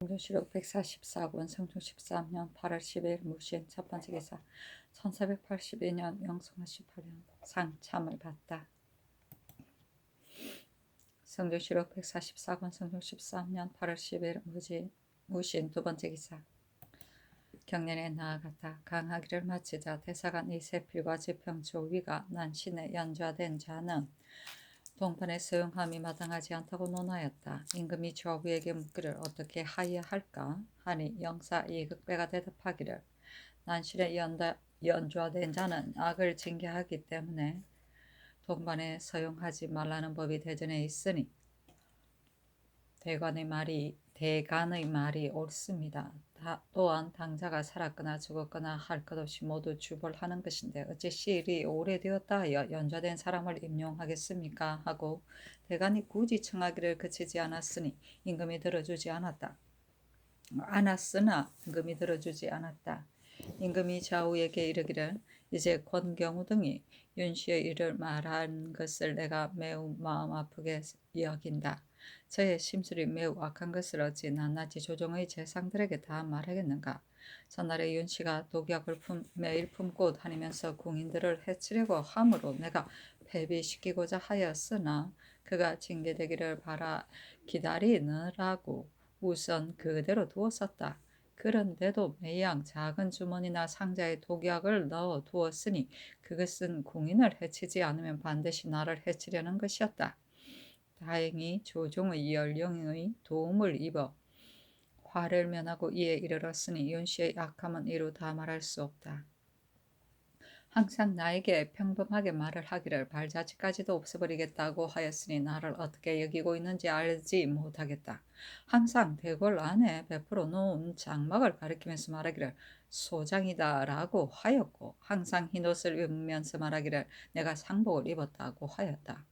성조실록 144권 성종 13년 8월 10일 무신 첫 번째 기사 1482년 영성 18년 상참을 받다. 성조실록 144권 성종 13년 8월 10일 무신 두 번째 기사 경련에 나아갔다. 강하기를 마치자 대사관 이세필과 지평조 위가 난신에 연좌된 자는 동판의 서용함이 마땅하지 않다고 논하였다. 임금이 좌우에게 묻기를 어떻게 하여야 할까 하니 영사 이극배가 대답하기를 난신에 연좌된 자는 악을 징계하기 때문에 동반에 서용하지 말라는 법이 대전에 있으니 대간의 말이 옳습니다. 또한 당자가 살았거나 죽었거나 할 것 없이 모두 주벌하는 것인데 어찌 시일이 오래되었다 하여 연좌된 사람을 임용하겠습니까? 하고 대간이 굳이 청하기를 그치지 않았으나 임금이 들어주지 않았다. 임금이 좌우에게 이르기를 이제 권경우 등이 윤씨의 일을 말한 것을 내가 매우 마음 아프게 여긴다. 저의 심술이 매우 악한 것을 어찌 낱낱이 조정의 재상들에게 다 말하겠는가. 전날에 윤씨가 독약을 매일 품고 다니면서 궁인들을 해치려고 함으로 내가 패비시키고자 하였으나 그가 징계되기를 기다리느라고 우선 그대로 두었었다. 그런데도 매양 작은 주머니나 상자에 독약을 넣어 두었으니 그것은 궁인을 해치지 않으면 반드시 나를 해치려는 것이었다. 다행히 조종의 연령의 도움을 입어 화를 면하고 이에 이르렀으니 윤씨의 악함은 이루 다 말할 수 없다. 항상 나에게 평범하게 말을 하기를 발자취까지도 없애버리겠다고 하였으니 나를 어떻게 여기고 있는지 알지 못하겠다. 항상 대궐 안에 베풀어 놓은 장막을 가리키면서 말하기를 소장이다 라고 하였고 항상 흰옷을 입으면서 말하기를 내가 상복을 입었다고 하였다.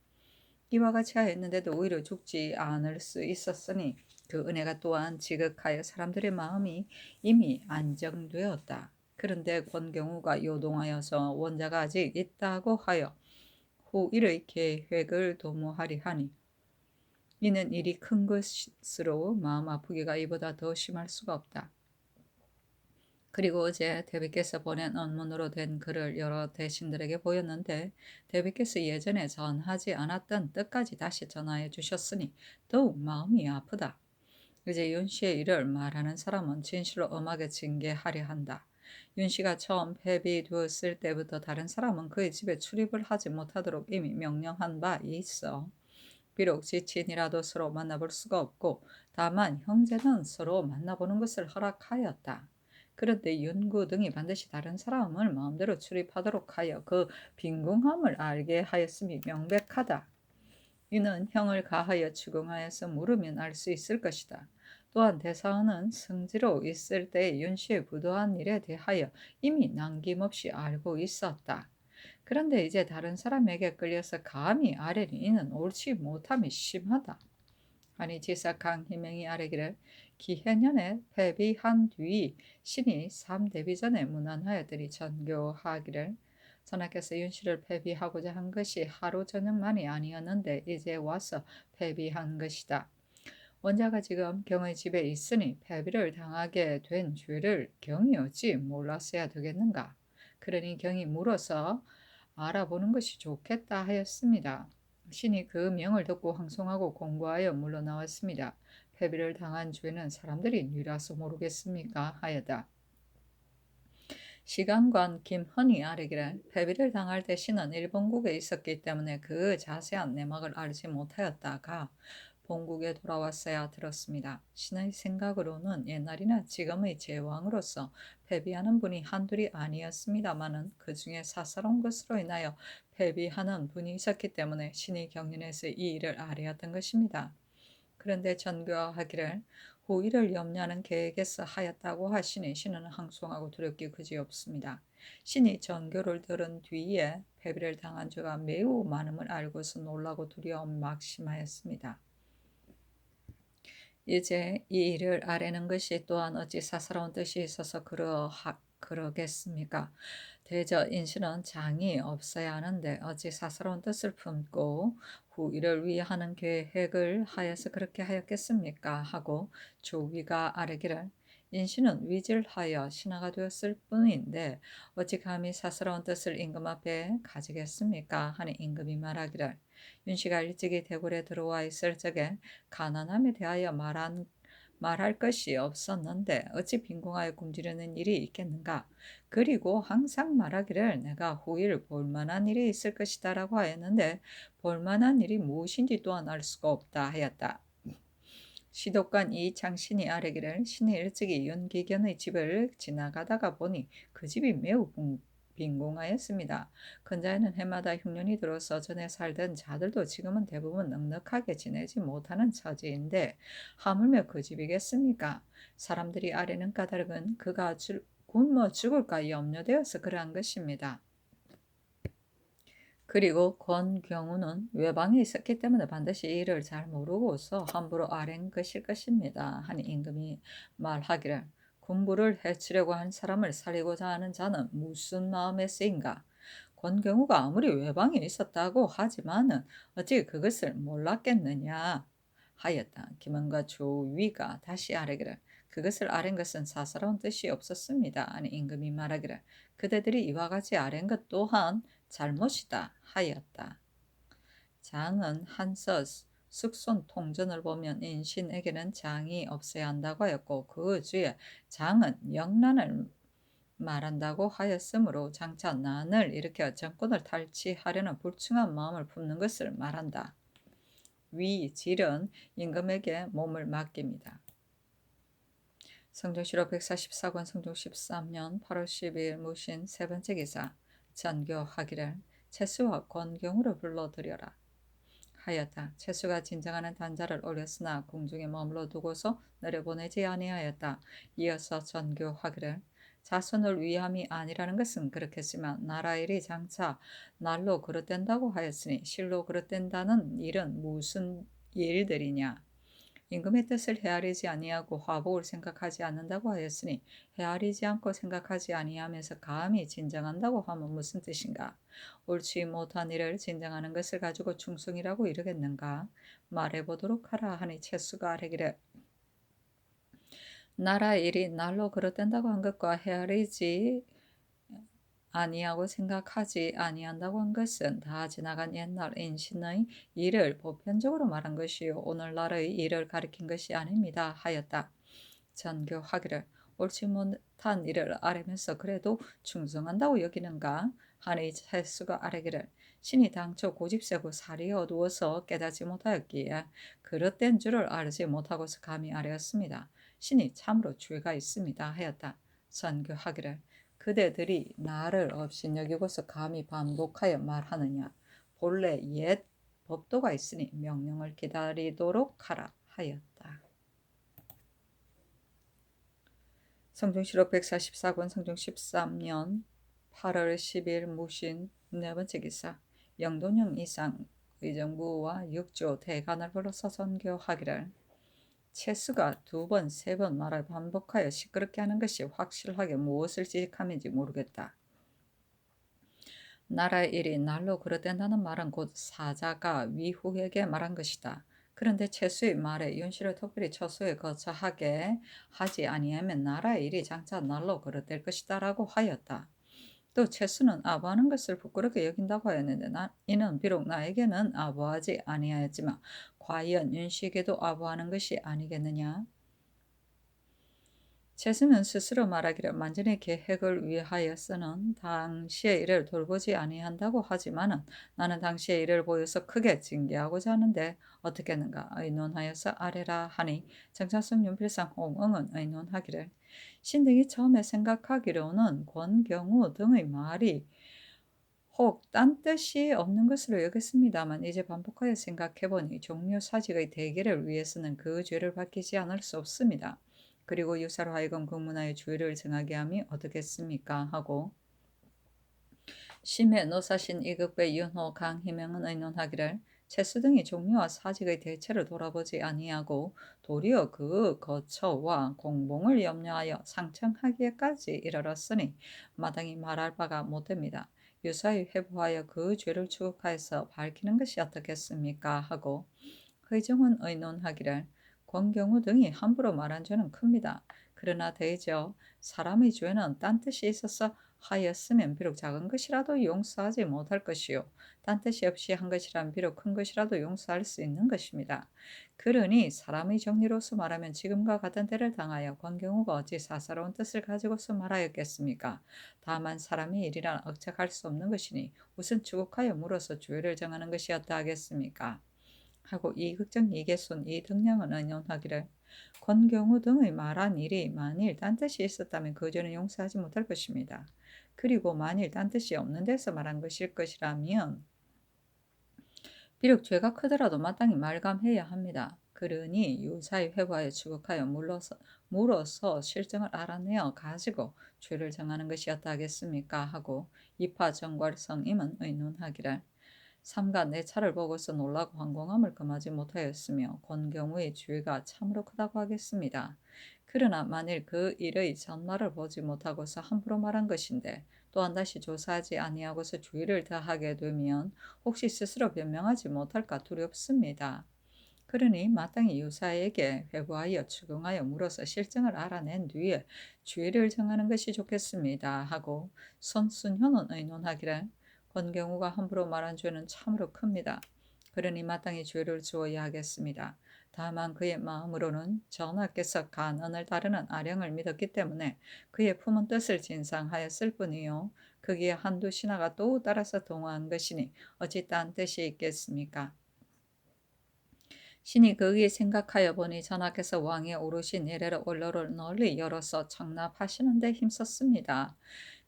이와 같이 하였는데도 오히려 죽지 않을 수 있었으니 그 은혜가 또한 지극하여 사람들의 마음이 이미 안정되었다. 그런데 권경우가 요동하여서 원자가 아직 있다고 하여 후일의 계획을 도모하리 하니 이는 일이 큰 것으로 마음 아프기가 이보다 더 심할 수가 없다. 그리고 어제 대비께서 보낸 언문으로 된 글을 여러 대신들에게 보였는데 대비께서 예전에 전하지 않았던 뜻까지 다시 전하여 주셨으니 더욱 마음이 아프다. 이제 윤씨의 일을 말하는 사람은 진실로 엄하게 징계하려 한다. 윤씨가 처음 폐비되었을 때부터 다른 사람은 그의 집에 출입을 하지 못하도록 이미 명령한 바 있어. 비록 지친이라도 서로 만나볼 수가 없고 다만 형제는 서로 만나보는 것을 허락하였다. 그런데 윤구 등이 반드시 다른 사람을 마음대로 출입하도록 하여 그 빈궁함을 알게 하였음이 명백하다. 이는 형을 가하여 추궁하여서 물으면 알 수 있을 것이다. 또한 대사원은 승지로 있을 때 윤씨의 부도한 일에 대하여 이미 남김없이 알고 있었다. 그런데 이제 다른 사람에게 끌려서 감히 아뢰니 이는 옳지 못함이 심하다. 아니 지사 강희명이 아뢰기를 기해년에 패비한 뒤 신이 3대비 전에 문안하였더니 전교하기를 전하께서 윤씨를 패비하고자 한 것이 하루 저녁만이 아니었는데 이제 와서 패비한 것이다. 원자가 지금 경의 집에 있으니 패비를 당하게 된 죄를 경이 어찌 몰랐어야 되겠는가. 그러니 경이 물어서 알아보는 것이 좋겠다 하였습니다. 신이 그 명을 듣고 황송하고 공고하여 물러나왔습니다. 패비를 당한 죄는 사람들이 뉘라서 모르겠습니까? 하여다. 시간관 김헌이 아뢰기를 패비를 당할 때 신은 일본국에 있었기 때문에 그 자세한 내막을 알지 못하였다가 본국에 돌아왔어야 들었습니다. 신의 생각으로는 옛날이나 지금의 제왕으로서 패비하는 분이 한둘이 아니었습니다마는 그 중에 사사로운 것으로 인하여 패비하는 분이 있었기 때문에 신이 경륜에서 이 일을 아뢰었던 것입니다. 그런데 전교하기를 후일을 염려하는 계획에서 하였다고 하시니 신은 항송하고 두렵기 그지없습니다. 신이 전교를 들은 뒤에 패비를 당한 죄가 매우 많음을 알고서 놀라고 두려움 막심하였습니다. 이제 이 일을 아뢰는 것이 또한 어찌 사사로운 뜻이 있어서 그러겠습니까? 대저 인신은 장이 없어야 하는데 어찌 사사로운 뜻을 품고 후일을 위하는 계획을 하여서 그렇게 하였겠습니까? 하고 조위가 아뢰기를 인신은 위질하여 신하가 되었을 뿐인데 어찌 감히 사스러운 뜻을 임금 앞에 가지겠습니까? 하니 임금이 말하기를 윤씨가 일찍이 대궐에 들어와 있을 적에 가난함에 대하여 말할 것이 없었는데 어찌 빈궁하여 굶주리는 일이 있겠는가? 그리고 항상 말하기를 내가 후일 볼만한 일이 있을 것이다라고 하였는데 볼만한 일이 무엇인지 또한 알 수가 없다 하였다. 시독관 이창신이 아뢰기를 신이 일찍이 윤기견의 집을 지나가다가 보니 그 집이 매우 빈공하였습니다. 근자에는 해마다 흉년이 들어서 전에 살던 자들도 지금은 대부분 넉넉하게 지내지 못하는 처지인데 하물며 그 집이겠습니까? 사람들이 아뢰는 까닭은 그가 굶어 죽을까 염려되어서 그러한 것입니다. 그리고 권경우는 외방에 있었기 때문에 반드시 이 일을 잘 모르고서 함부로 아뢰는 것일 것입니다. 하니 임금이 말하기를 군부를 해치려고 한 사람을 살리고자 하는 자는 무슨 마음에 쓰인가? 권경우가 아무리 외방에 있었다고 하지만은 어찌 그것을 몰랐겠느냐 하였다. 김원과 조위가 다시 아뢰기를 그것을 아랜 것은 사사로운 뜻이 없었습니다. 아니 임금이 말하기를 그대들이 이와 같이 아랜 것 또한 잘못이다 하였다. 장은 한서 숙손 통전을 보면 인신에게는 장이 없어야 한다고 하였고 그 주에 장은 영란을 말한다고 하였으므로 장차 난을 일으켜 정권을 탈취하려는 불충한 마음을 품는 것을 말한다. 위질은 임금에게 몸을 맡깁니다. 성종실록 144권 성종 13년 8월 12일 무신 세 번째 기사 전교하기를 채수와 권경우를 불러들여라 하였다. 채수가 진정하는 단자를 올렸으나 궁중에 머물러 두고서 내려보내지 아니하였다. 이어서 전교하기를 자손을 위함이 아니라는 것은 그렇겠지만 나라 일이 장차 날로 그릇된다고 하였으니 실로 그릇된다는 일은 무슨 일들이냐. 임금의 뜻을 헤아리지 아니하고 화복을 생각하지 않는다고 하였으니 헤아리지 않고 생각하지 아니하면서 감히 진정한다고 하면 무슨 뜻인가? 옳지 못한 일을 진정하는 것을 가지고 충성이라고 이르겠는가? 말해보도록 하라 하니 채수가 아뢰기를 나라 일이 날로 그릇된다고 한 것과 헤아리지 아니하고 생각하지 아니한다고 한 것은 다 지나간 옛날 인신의 일을 보편적으로 말한 것이요 오늘날의 일을 가리킨 것이 아닙니다 하였다. 전교하기를 옳지 못한 일을 아뢰면서 그래도 충성한다고 여기는가 하니 채수가 아뢰기를 신이 당초 고집세고 살이 어두워서 깨닫지 못하였기에 그릇된 줄을 알지 못하고서 감히 아뢰었습니다. 신이 참으로 죄가 있습니다 하였다. 전교하기를 그대들이 나를 업신여기고서 감히 반복하여 말하느냐. 본래 옛 법도가 있으니 명령을 기다리도록 하라 하였다. 성종실록 144권 성종 13년 8월 10일 무신 네 번째 기사 영돈령 이상 의정부와 육조 대간을 불러서 선교하기를 채수가 두 번, 세 번 말을 반복하여 시끄럽게 하는 것이 확실하게 무엇을 지적함인지 모르겠다. 나라의 일이 날로 그릇된다는 말은 곧 사자가 위후에게 말한 것이다. 그런데 채수의 말에 윤씨를 특별히 처소에 거처하게 하지 아니하면 나라의 일이 장차 날로 그릇될 것이다라고 하였다. 또 채수는 아부하는 것을 부끄럽게 여긴다고 하였는데 이는 비록 나에게는 아부하지 아니하였지만 과연 윤씨에게도 아부하는 것이 아니겠느냐? 채수는 스스로 말하기를 만전의 계획을 위하여서는 당시의 일을 돌보지 아니한다고 하지만은 나는 당시의 일을 보여서 크게 징계하고자 하는데 어떻겠는가 의논하여서 아뢰라 하니 정찬성 윤필상 홍응은 의논하기를 신등이 처음에 생각하기로는 권경우 등의 말이 혹 딴 뜻이 없는 것으로 여겼습니다만 이제 반복하여 생각해보니 종묘 사직의 대계를 위해서는 그 죄를 밝히지 않을 수 없습니다. 그리고 유사로 하여금 국문화의 주의를 정하게 함이 어떻겠습니까? 하고 심해 노사신 이극배 윤호 강희명은 의논하기를 채수 등이 종묘와 사직의 대체를 돌아보지 아니하고 도리어 그 거처와 공봉을 염려하여 상청하기에까지 이르렀으니 마땅히 말할 바가 못됩니다. 유사히 회부하여 그 죄를 추국하여서 밝히는 것이 어떻겠습니까? 하고 의정은 의논하기를 권경우 등이 함부로 말한 죄는 큽니다. 그러나 대저 사람의 죄는 딴 뜻이 있어서 하였으면 비록 작은 것이라도 용서하지 못할 것이요 딴 뜻이 없이 한 것이란 비록 큰 것이라도 용서할 수 있는 것입니다. 그러니 사람의 정리로서 말하면 지금과 같은 때를 당하여 권경우가 어찌 사사로운 뜻을 가지고서 말하였겠습니까? 다만 사람의 일이란 억척할 수 없는 것이니 우선 추국하여 물어서 죄를 정하는 것이었다 하겠습니까? 하고 이극정 이계손 이등량은 의논하기를 권경우 등의 말한 일이 만일 딴뜻이 있었다면 그 죄는 용서하지 못할 것입니다. 그리고 만일 딴뜻이 없는 데서 말한 것일 것이라면 비록 죄가 크더라도 마땅히 말감해야 합니다. 그러니 유사히 회부하여 추국하여 물어서 실정을 알아내어 가지고 죄를 정하는 것이었다 하겠습니까? 하고 이파 정괄성임은 의논하기를 삼가 내 차를 보고서 놀라고 황공함을 금하지 못하였으며 권경우의 죄가 참으로 크다고 하겠습니다. 그러나 만일 그 일의 전말을 보지 못하고서 함부로 말한 것인데 또한 다시 조사하지 아니하고서 주의를 다하게 되면 혹시 스스로 변명하지 못할까 두렵습니다. 그러니 마땅히 유사에게 회부하여 추궁하여 물어서 실정을 알아낸 뒤에 주의를 정하는 것이 좋겠습니다. 하고 손순효는 의논하기를 권경우가 함부로 말한 죄는 참으로 큽니다. 그러니 마땅히 죄를 주어야 하겠습니다. 다만 그의 마음으로는 전하께서 간언을 따르는 아령을 믿었기 때문에 그의 품은 뜻을 진상하였을 뿐이요 거기에 한두 신하가 또 따라서 동화한 것이니 어찌 딴 뜻이 있겠습니까? 신이 거기에 생각하여 보니 전하께서 왕의 오르신 이래로 언로를 널리 열어서 청납하시는 데 힘썼습니다.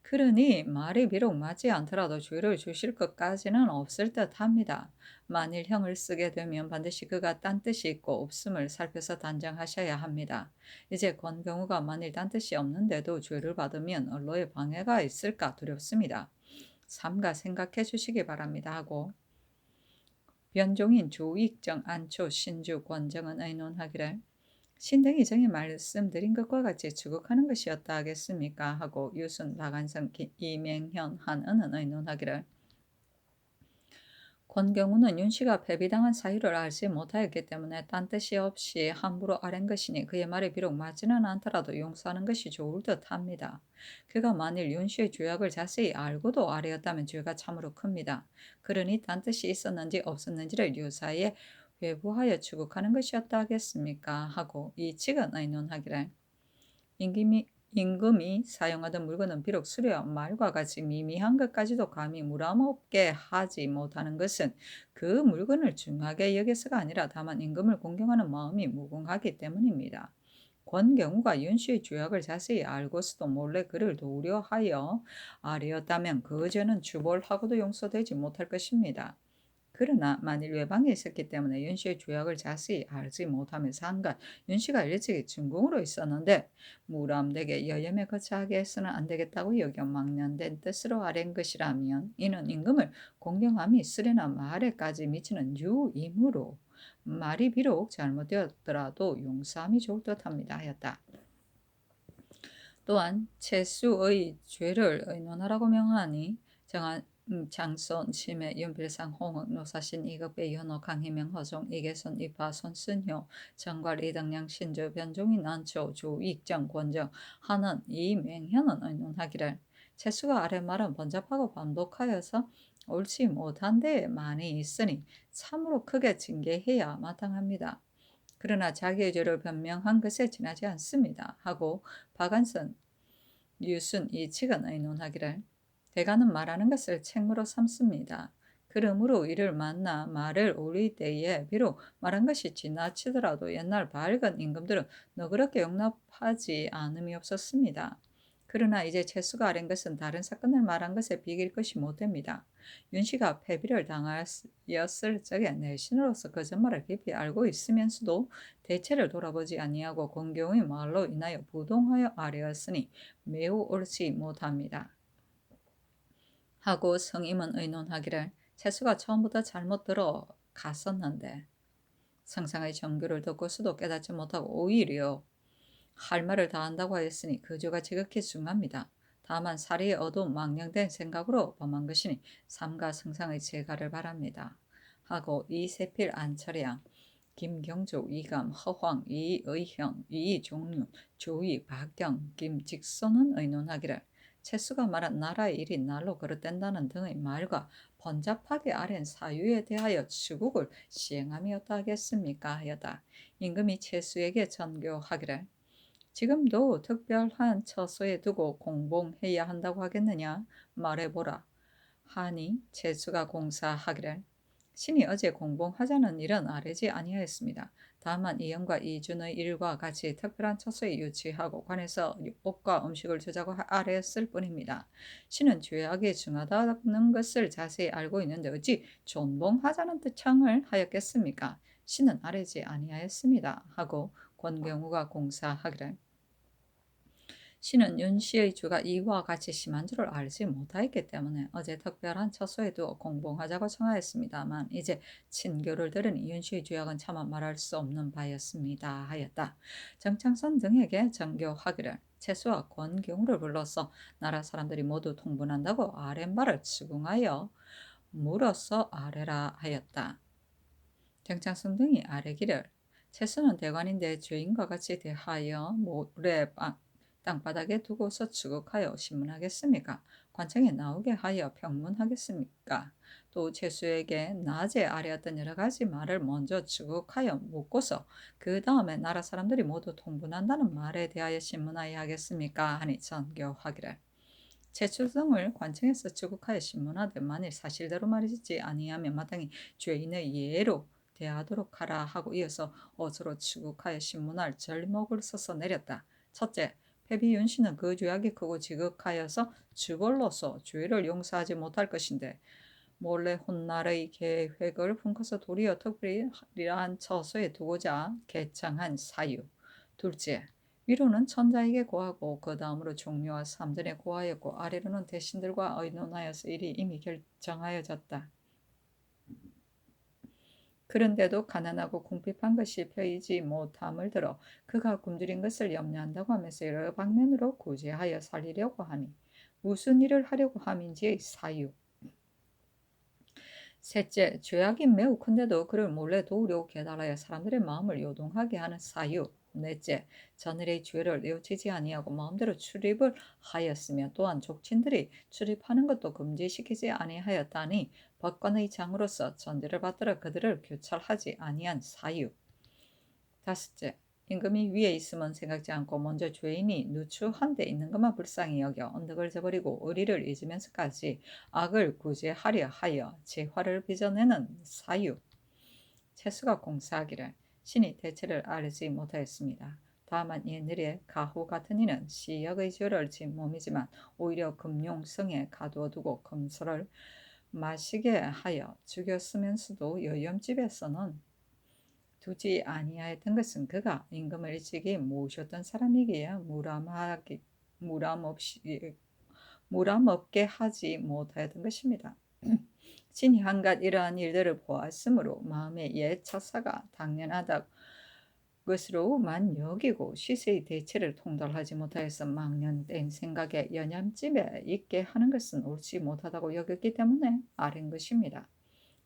그러니 말이 비록 맞지 않더라도 죄를 주실 것까지는 없을 듯합니다. 만일 형을 쓰게 되면 반드시 그가 딴 뜻이 있고 없음을 살펴서 단정하셔야 합니다. 이제 권경우가 만일 딴 뜻이 없는데도 죄를 받으면 언로에 방해가 있을까 두렵습니다. 삼가 생각해 주시기 바랍니다 하고 변종인 조익정 안초 신주 권정은 의논하기를 신등이 정에 말씀드린 것과 같이 추국하는 것이었다 하겠습니까? 하고 유순 박안성 이맹현 한은은 의논하기를 권경우는 윤씨가 패비당한 사유를 알지 못하였기 때문에 딴 뜻이 없이 함부로 아랜 것이니 그의 말이 비록 맞지는 않더라도 용서하는 것이 좋을 듯합니다. 그가 만일 윤씨의 죄악을 자세히 알고도 아뢰었다면 죄가 참으로 큽니다. 그러니 딴 뜻이 있었는지 없었는지를 유사에 회부하여 추국하는 것이었다 하겠습니까? 하고 이 측은 의논하기를 임금이 사용하던 물건은 비록 수레와 말과 같이 미미한 것까지도 감히 무람없게 하지 못하는 것은 그 물건을 중하게 여겨서가 아니라 다만 임금을 공경하는 마음이 무궁하기 때문입니다. 권경우가 윤씨의 죄악을 자세히 알고서도 몰래 그를 도우려 하여 아뢰었다면 그 죄는 주벌하고도 용서되지 못할 것입니다. 그러나 만일 외방에 있었기 때문에 윤씨의 죄악을 자세히 알지 못하면서 한간 윤씨가 일찍이 중궁으로 있었는데 무람되게 여염에 거처하게 해서는 안 되겠다고 여겨 망년된 뜻으로 아랜 것이라면 이는 임금을 공경함이 쓰레나 말에까지 미치는 유이므로 말이 비록 잘못되었더라도 용서함이 좋을 듯합니다 하였다. 또한 채수의 죄를 의논하라고 명하니 장손, 심해, 윤필상, 홍흑, 노사신, 이급배, 연호, 강희명, 허종, 이계손, 이파, 손순효, 정괄, 이등량, 신조, 변종인, 안초, 조익정, 권정, 한은, 이맹현은 의논하기를 채수가 아래 말은 번잡하고 반복하여서 옳지 못한 데에 많이 있으니 참으로 크게 징계해야 마땅합니다. 그러나 자기의 죄를 변명한 것에 지나지 않습니다. 하고 박안선, 유순 이 측은 의논하기를 대가는 말하는 것을 책무로 삼습니다. 그러므로 이를 만나 말을 올릴 때에 비록 말한 것이 지나치더라도 옛날 밝은 임금들은 너그럽게 용납하지 않음이 없었습니다. 그러나 이제 채수가 아랜 것은 다른 사건을 말한 것에 비길 것이 못됩니다. 윤씨가 패비를 당하였을 적에 내신으로서 그 전말을 깊이 알고 있으면서도 대체를 돌아보지 아니하고 권경의 말로 인하여 부동하여 아뢰었으니 매우 옳지 못합니다. 하고 성임은 의논하기를 채수가 처음부터 잘못 들어갔었는데 상상의 정규를 듣고서도 깨닫지 못하고 오히려 할 말을 다 한다고 하였으니 그 죄가 지극히 중합니다. 다만 살이 어두운 망령된 생각으로 범한 것이니 삼가 승상의 제가를 바랍니다. 하고 이세필, 안철양, 김경조, 이감, 허황, 이의형, 이종류, 조이, 박경, 김직선은 의논하기를 채수가 말한 나라의 일이 날로 그릇된다는 등의 말과 번잡하게 아랜 사유에 대하여 추국을 시행함이었다 하겠습니까 하여다. 임금이 채수에게 전교하기를 지금도 특별한 처소에 두고 공봉해야 한다고 하겠느냐 말해보라 하니 채수가 공사하기를 신이 어제 공봉하자는 일은 아뢰지 아니하였습니다. 다만 이영과 이준의 일과 같이 특별한 처소에 유치하고 관에서 옷과 음식을 주자고 아뢰었을 뿐입니다. 신은 죄악이 중하다는 것을 자세히 알고 있는데 어찌 존봉하자는 뜻청을 하였겠습니까? 신은 아뢰지 아니하였습니다. 하고 권경우가 공사하기를 신은 윤씨의 죄가 이와 같이 심한 줄을 알지 못하였기 때문에 어제 특별한 처소에도 공봉하자고 청하였습니다만 이제 친교를 들으니 윤씨의 죄악은 차마 말할 수 없는 바였습니다 하였다. 정창선 등에게 전교하기를 채수와 권경우를 불러서 나라 사람들이 모두 통분한다고 아랫말을 추궁하여 물어서 아뢰라 하였다. 정창선 등이 아뢰기를 채수는 대관인데 죄인과 같이 대하여 모래 땅바닥에 두고서 추국하여 신문하겠습니까? 관청에 나오게 하여 평문하겠습니까? 또 채수에게 낮에 아뢰었던 여러 가지 말을 먼저 추국하여 묻고서 그 다음에 나라 사람들이 모두 통분한다는 말에 대하여 신문하여 하겠습니까? 하니 전교하기를 제출성을 관청에서 추국하여 신문하되 만일 사실대로 말이지 아니하면 마땅히 죄인의 예로 대하도록 하라 하고 이어서 어조로 추국하여 신문할 절목을 써서 내렸다. 첫째, 패비 윤씨는 그 죄악이 크고 지극하여서 주벌로서 죄를 용서하지 못할 것인데 몰래 훗날의 계획을 품고서 도리어 특별한 처소에 두고자 개창한 사유. 둘째, 위로는 천자에게 고하고 그 다음으로 종묘와 삼전에 고하였고 아래로는 대신들과 의논하여서 일이 이미 결정하여졌다. 그런데도 가난하고 궁핍한 것이 펴이지 못함을 들어 그가 굶주린 것을 염려한다고 하면서 여러 방면으로 구제하여 살리려고 하니 무슨 일을 하려고 함인지의 사유. 셋째, 죄악이 매우 큰데도 그를 몰래 도우려고 계달하여 사람들의 마음을 요동하게 하는 사유. 넷째, 전일의 죄를 뉘우치지 아니하고 마음대로 출입을 하였으며 또한 족친들이 출입하는 것도 금지시키지 아니하였다니 법관의 장으로서 전제를 받들어 그들을 교찰하지 아니한 사유. 다섯째, 임금이 위에 있으면 생각지 않고 먼저 죄인이 누추한 데 있는 것만 불쌍히 여겨 언덕을 저버리고 의리를 잊으면서까지 악을 구제하려 하여 재화를 빚어내는 사유. 채수가 공사하기를 신이 대체를 알지 못하였습니다. 다만 옛날에 가후 같은 이는 시역의 죄를 진 몸이지만 오히려 금용성에 가두어두고 금서를 마시게 하여 죽였으면서도 여염집에서는 두지 아니하였던 것은 그가 임금을 일찍이 모셨던 사람이기에 무람없게 하지 못하였던 것입니다. 신이 한갓 이러한 일들을 보았으므로 마음의 옛 처사가 당연하다 것으로만 여기고 시세의 대체를 통달하지 못하여서 망년된 생각에 연얌집에 있게 하는 것은 옳지 못하다고 여겼기 때문에 아른 것입니다.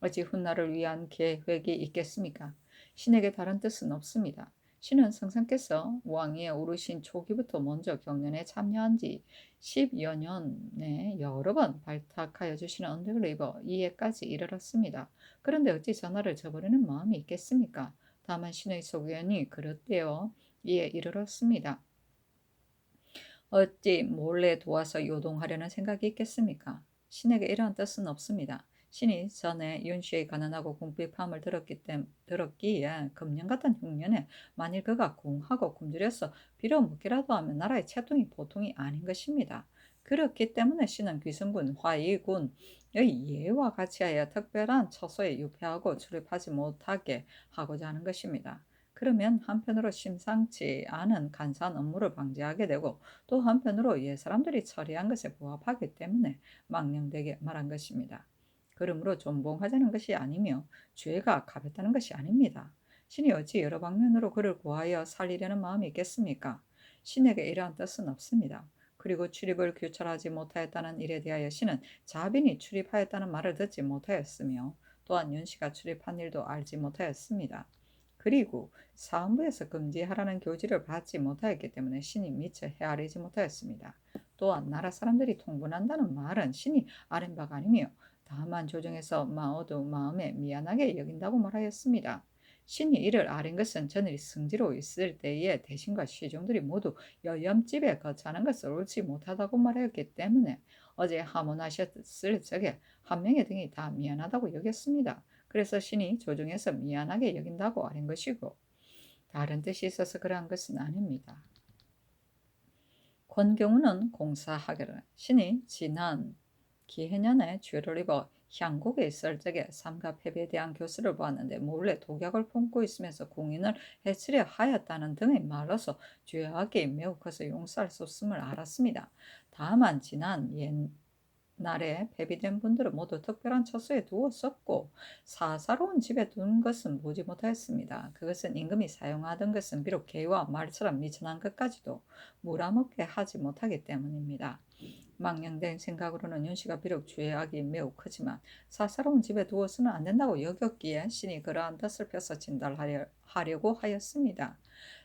어찌 훗날을 위한 계획이 있겠습니까? 신에게 다른 뜻은 없습니다. 신은 성상께서 왕위에 오르신 초기부터 먼저 경연에 참여한 지 10여 년에 여러 번 발탁하여 주시는 은덕을 입어 이에까지 이르렀습니다. 그런데 어찌 전하를 저버리는 마음이 있겠습니까? 다만 신의 소견이 그릇되어 이에 이르렀습니다. 어찌 몰래 도와서 요동하려는 생각이 있겠습니까? 신에게 이러한 뜻은 없습니다. 신이 전에 윤씨의 가난하고 궁핍함을 들었기에 금년 같은 흉년에 만일 그가 궁하고 굶주려서 빌어먹기라도 하면 나라의 채통이 보통이 아닌 것입니다. 그렇기 때문에 신은 귀순군, 화의군의 예와 같이 하여 특별한 처소에 유폐하고 출입하지 못하게 하고자 하는 것입니다. 그러면 한편으로 심상치 않은 간사한 업무를 방지하게 되고 또 한편으로 옛사람들이 처리한 것에 부합하기 때문에 망령되게 말한 것입니다. 그러므로 존봉하자는 것이 아니며 죄가 가볍다는 것이 아닙니다. 신이 어찌 여러 방면으로 그를 구하여 살리려는 마음이 있겠습니까? 신에게 이러한 뜻은 없습니다. 그리고 출입을 규철하지 못하였다는 일에 대하여 신은 자빈이 출입하였다는 말을 듣지 못하였으며 또한 윤씨가 출입한 일도 알지 못하였습니다. 그리고 사헌부에서 금지하라는 교지를 받지 못하였기 때문에 신이 미처 헤아리지 못하였습니다. 또한 나라 사람들이 통분한다는 말은 신이 아는 바가 아니며 다만 조정에서 마어도 마음에 미안하게 여긴다고 말하였습니다. 신이 이를 아는 것은 저들이 승지로 있을 때에 대신과 시종들이 모두 여염집에 거처하는 것을 옳지 못하다고 말하였기 때문에 어제 하문하셨을 적에 한 명의 등이 다 미안하다고 여겼습니다. 그래서 신이 조정에서 미안하게 여긴다고 아는 것이고 다른 뜻이 있어서 그러한 것은 아닙니다. 권경우는 공사하기를 신이 지난 기해년에 죄를 입어 향국에 있을 적에 삼가 패배에 대한 교수를 보았는데 몰래 독약을 품고 있으면서 공인을 해치려 하였다는 등의 말로서 죄악이 매우 커서 용서할 수 없음을 알았습니다. 다만 지난 옛날에 패비된 분들은 모두 특별한 처소에 두었었고 사사로운 집에 둔 것은 보지 못하였습니다. 그것은 임금이 사용하던 것은 비록 개와 말처럼 미천한 것까지도 물아먹게 하지 못하기 때문입니다. 망령된 생각으로는 윤씨가 비록 죄악이 매우 크지만 사사로운 집에 두어서는 안 된다고 여겼기에 신이 그러한 뜻을 펴서 진달하려고 하였습니다.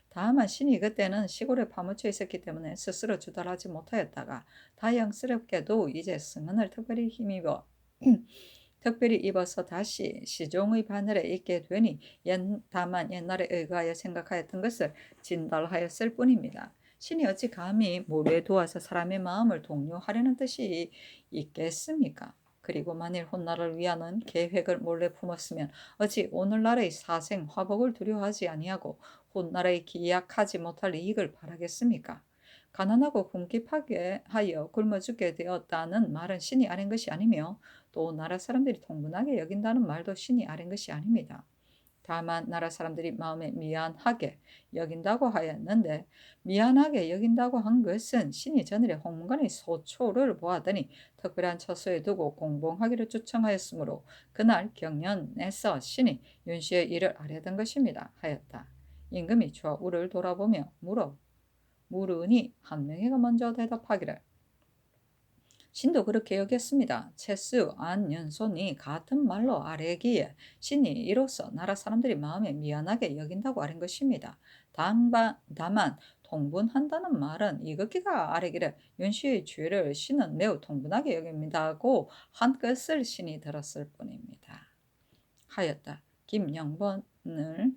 다만 신이 그때는 시골에 파묻혀 있었기 때문에 스스로 주달하지 못하였다가 다행스럽게도 이제 승은을 특별히 입어서 다시 시종의 바늘에 있게 되니 다만 옛날에 의거하여 생각하였던 것을 진달하였을 뿐입니다. 신이 어찌 감히 몰래 도와서 사람의 마음을 동요하려는 뜻이 있겠습니까? 그리고 만일 혼나를 위하는 계획을 몰래 품었으면 어찌 오늘날의 사생 화복을 두려워하지 아니하고 혼나라에 기약하지 못할 이익을 바라겠습니까? 가난하고 궁핍하게 하여 굶어 죽게 되었다는 말은 신이 아는 것이 아니며 또 나라 사람들이 통분하게 여긴다는 말도 신이 아는 것이 아닙니다. 다만 나라 사람들이 마음에 미안하게 여긴다고 하였는데 미안하게 여긴다고 한 것은 신이 전일에 홍문관의 소초를 보았더니 특별한 처소에 두고 공봉하기를 추청하였으므로 그날 경연에서 신이 윤씨의 일을 아뢰던 것입니다. 하였다. 임금이 좌우를 돌아보며 물으니 한 명이가 먼저 대답하기를 신도 그렇게 여겼습니다. 채수, 안, 연손이 같은 말로 아뢰기에 신이 이로써 나라 사람들이 마음에 미안하게 여긴다고 아뢰는 것입니다. 다만 통분한다는 말은 이극기가 아뢰기를 윤씨의 죄를 신은 매우 통분하게 여깁니다고 한 것을 신이 들었을 뿐입니다. 하였다. 김영번을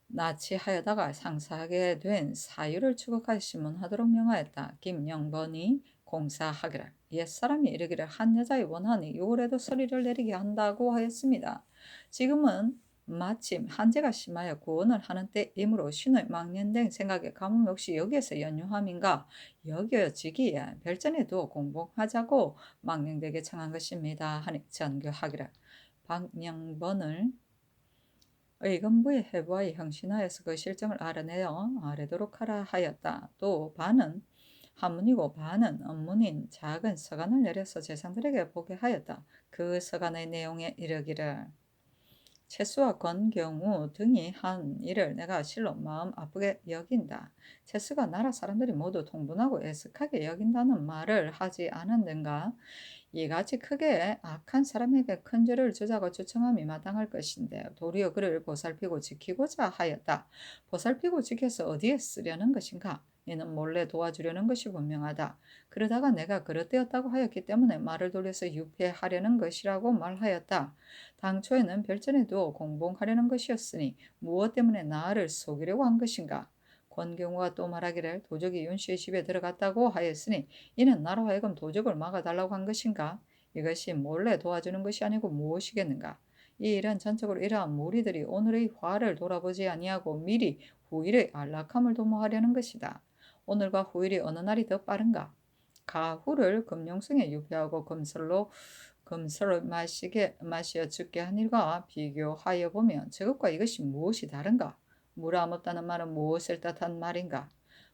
나치하여다가 상사하게 된 사유를 추국하여 신문하도록 명하였다. 김영번이 공사하기를 옛사람이 이르기를 한 여자의 원한이 6월에도 서리를 내리게 한다고 하였습니다. 지금은 마침 한재가 심하여 구원을 하는 때이므로 신의 망년된 생각에 가뭄 없이 여기에서 연유함인가 여겨지기에 별전에 두어 공봉하자고 망령되게 청한 것입니다. 하니 전교하기를 박영번을 의금부의 해부하여 형신하여서 그 실정을 알아내어 아뢰도록 하라 하였다. 또 반은 한문이고 반은 언문인 작은 서간을 내려서 재상들에게 보게 하였다. 그 서간의 내용에 이르기를 채수와 권경우 등이 한 일을 내가 실로 마음 아프게 여긴다. 채수가 나라 사람들이 모두 통분하고 애석하게 여긴다는 말을 하지 않았는가? 이같이 크게 악한 사람에게 큰 죄를 주자고 추청함이 마땅할 것인데 도리어 그를 보살피고 지키고자 하였다. 보살피고 지켜서 어디에 쓰려는 것인가? 이는 몰래 도와주려는 것이 분명하다. 그러다가 내가 그릇되었다고 하였기 때문에 말을 돌려서 유폐하려는 것이라고 말하였다. 당초에는 별전에 두어 공봉하려는 것이었으니 무엇 때문에 나를 속이려고 한 것인가? 권경우가 또 말하기를 도적이 윤씨의 집에 들어갔다고 하였으니 이는 나로 하여금 도적을 막아달라고 한 것인가? 이것이 몰래 도와주는 것이 아니고 무엇이겠는가? 이 일은 전적으로 이러한 무리들이 오늘의 화를 돌아보지 아니하고 미리 후일의 안락함을 도모하려는 것이다. 오늘과 후일이 어느 날이 더 빠른가? 가후를 금룡성에 유폐하고 금설을 마시어 죽게 한 일과 비교하여 보면 저것과 이것이 무엇이 다른가? 물아먹다는 말은 무엇을 뜻한 말인가?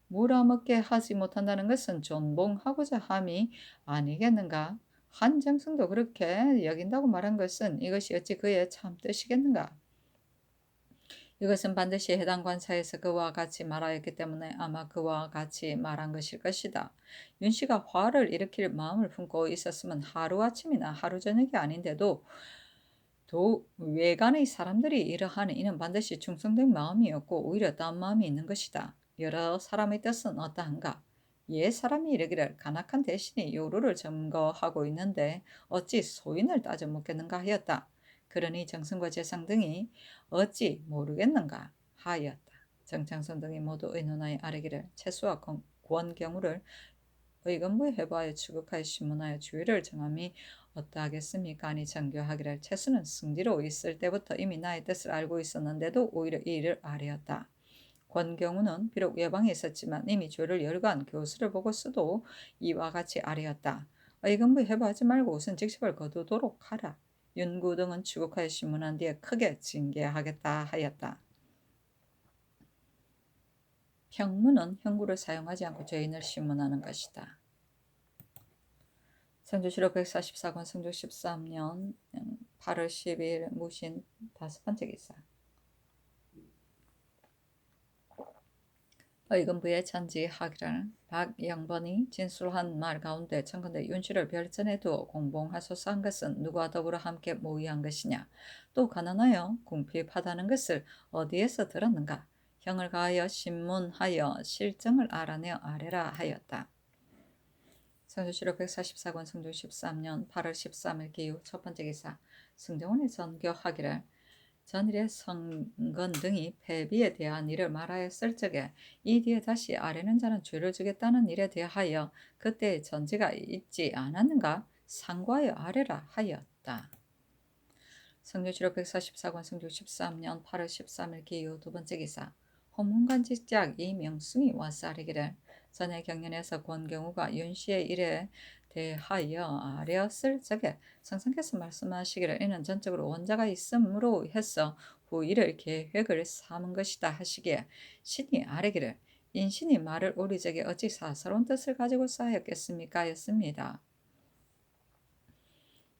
물아먹게 하지 못한다는 것은 존봉하고자 함이 아니겠는가? 한정승도 그렇게 여긴다고 말한 것은 이것이 어찌 그의 참 뜻이겠는가? 이것은 반드시 해당 관사에서 그와 같이 말하였기 때문에 아마 그와 같이 말한 것일 것이다. 윤 씨가 화를 일으킬 마음을 품고 있었으면 하루아침이나 하루 저녁이 아닌데도 외간의 사람들이 이러하니 이는 반드시 충성된 마음이었고 오히려 딴 마음이 있는 것이다. 여러 사람의 뜻은 어떠한가? 옛 사람이 이르기를 간악한 대신이 요루를 점거하고 있는데 어찌 소인을 따져 묻겠는가 하였다. 그러니 정승과 재상 등이 어찌 모르겠는가 하였다. 정창선 등이 모두 의논하여 아뢰기를 채수와 권경우를 의건부에 해부하여 추국하여 신문하여 주의를 정함이 어떠하겠습니까? 아니 정교하기를 채수는 승지로 있을 때부터 이미 나의 뜻을 알고 있었는데도 오히려 이 일을 아뢰었다. 권경우는 비록 예방에 있었지만 이미 죄를 열거한 교수를 보고서도 이와 같이 아뢰었다. 의건부에 해부하지 말고 우선 직접을 거두도록 하라. 윤구 등은 추국하여 신문한 뒤에 크게 징계하겠다 하였다. 형무는 형구를 사용하지 않고 죄인을 신문하는 것이다. 성조실록 144권 성조 13년 8월 10일 무신 5번째 기사. 의금부의 천지하기를 박영번이 진술한 말 가운데 청컨대 윤씨를 별전에 두어 공봉하소서 한 것은 누구와 더불어 함께 모의한 것이냐? 또 가난하여 궁핍하다는 것을 어디에서 들었는가? 형을 가하여 신문하여 실정을 알아내어 아뢰라 하였다. 성조실록 144권 성조 13년 8월 13일 기후 첫 번째 기사. 승정원의 전교하기를 전일의 성건 등이 패비에 대한 일을 말하였을 적에 이 뒤에 다시 아뢰는 자는 죄를 주겠다는 일에 대하여 그때의 전제가 있지 않았는가? 상고하여 아뢰라 하였다. 성조실록 144권 성조 13년 8월 13일 기후 두 번째 기사. 헌문관직작 이명숭이 와서 아뢰기를 전에 경연에서 권경우가 윤씨의 일에 대하여 아뢰었을 적에 성상께서 말씀하시기를 이는 전적으로 원자가 있음으로 해서 후 일을 계획을 삼은 것이다 하시기에 신이 아뢰기를 인신이 말을 오리 적에 어찌 사사로운 뜻을 가지고 쌓였겠습니까 하였습니다.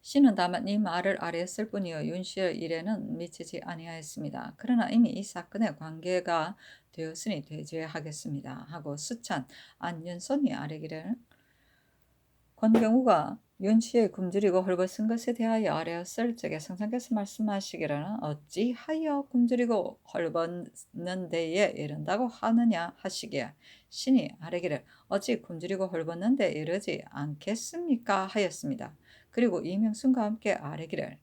신은 다만 이 말을 아뢰었을 뿐이요 윤씨의 일에는 미치지 아니하였습니다. 그러나 이미 이 사건에 관계가 되었으니 대죄하겠습니다 하고 수찬 안윤손이 아뢰기를 권경우가 윤씨의 굶주리고 헐벗은 것에 대하여 아뢰었을 적에 성상께서 말씀하시기를 어찌하여 굶주리고 헐벗는 데에 이른다고 하느냐 하시기에 신이 아뢰기를 어찌 굶주리고 헐벗는 데 이르지 않겠습니까 하였습니다. 그리고 이명순과 함께 아뢰기를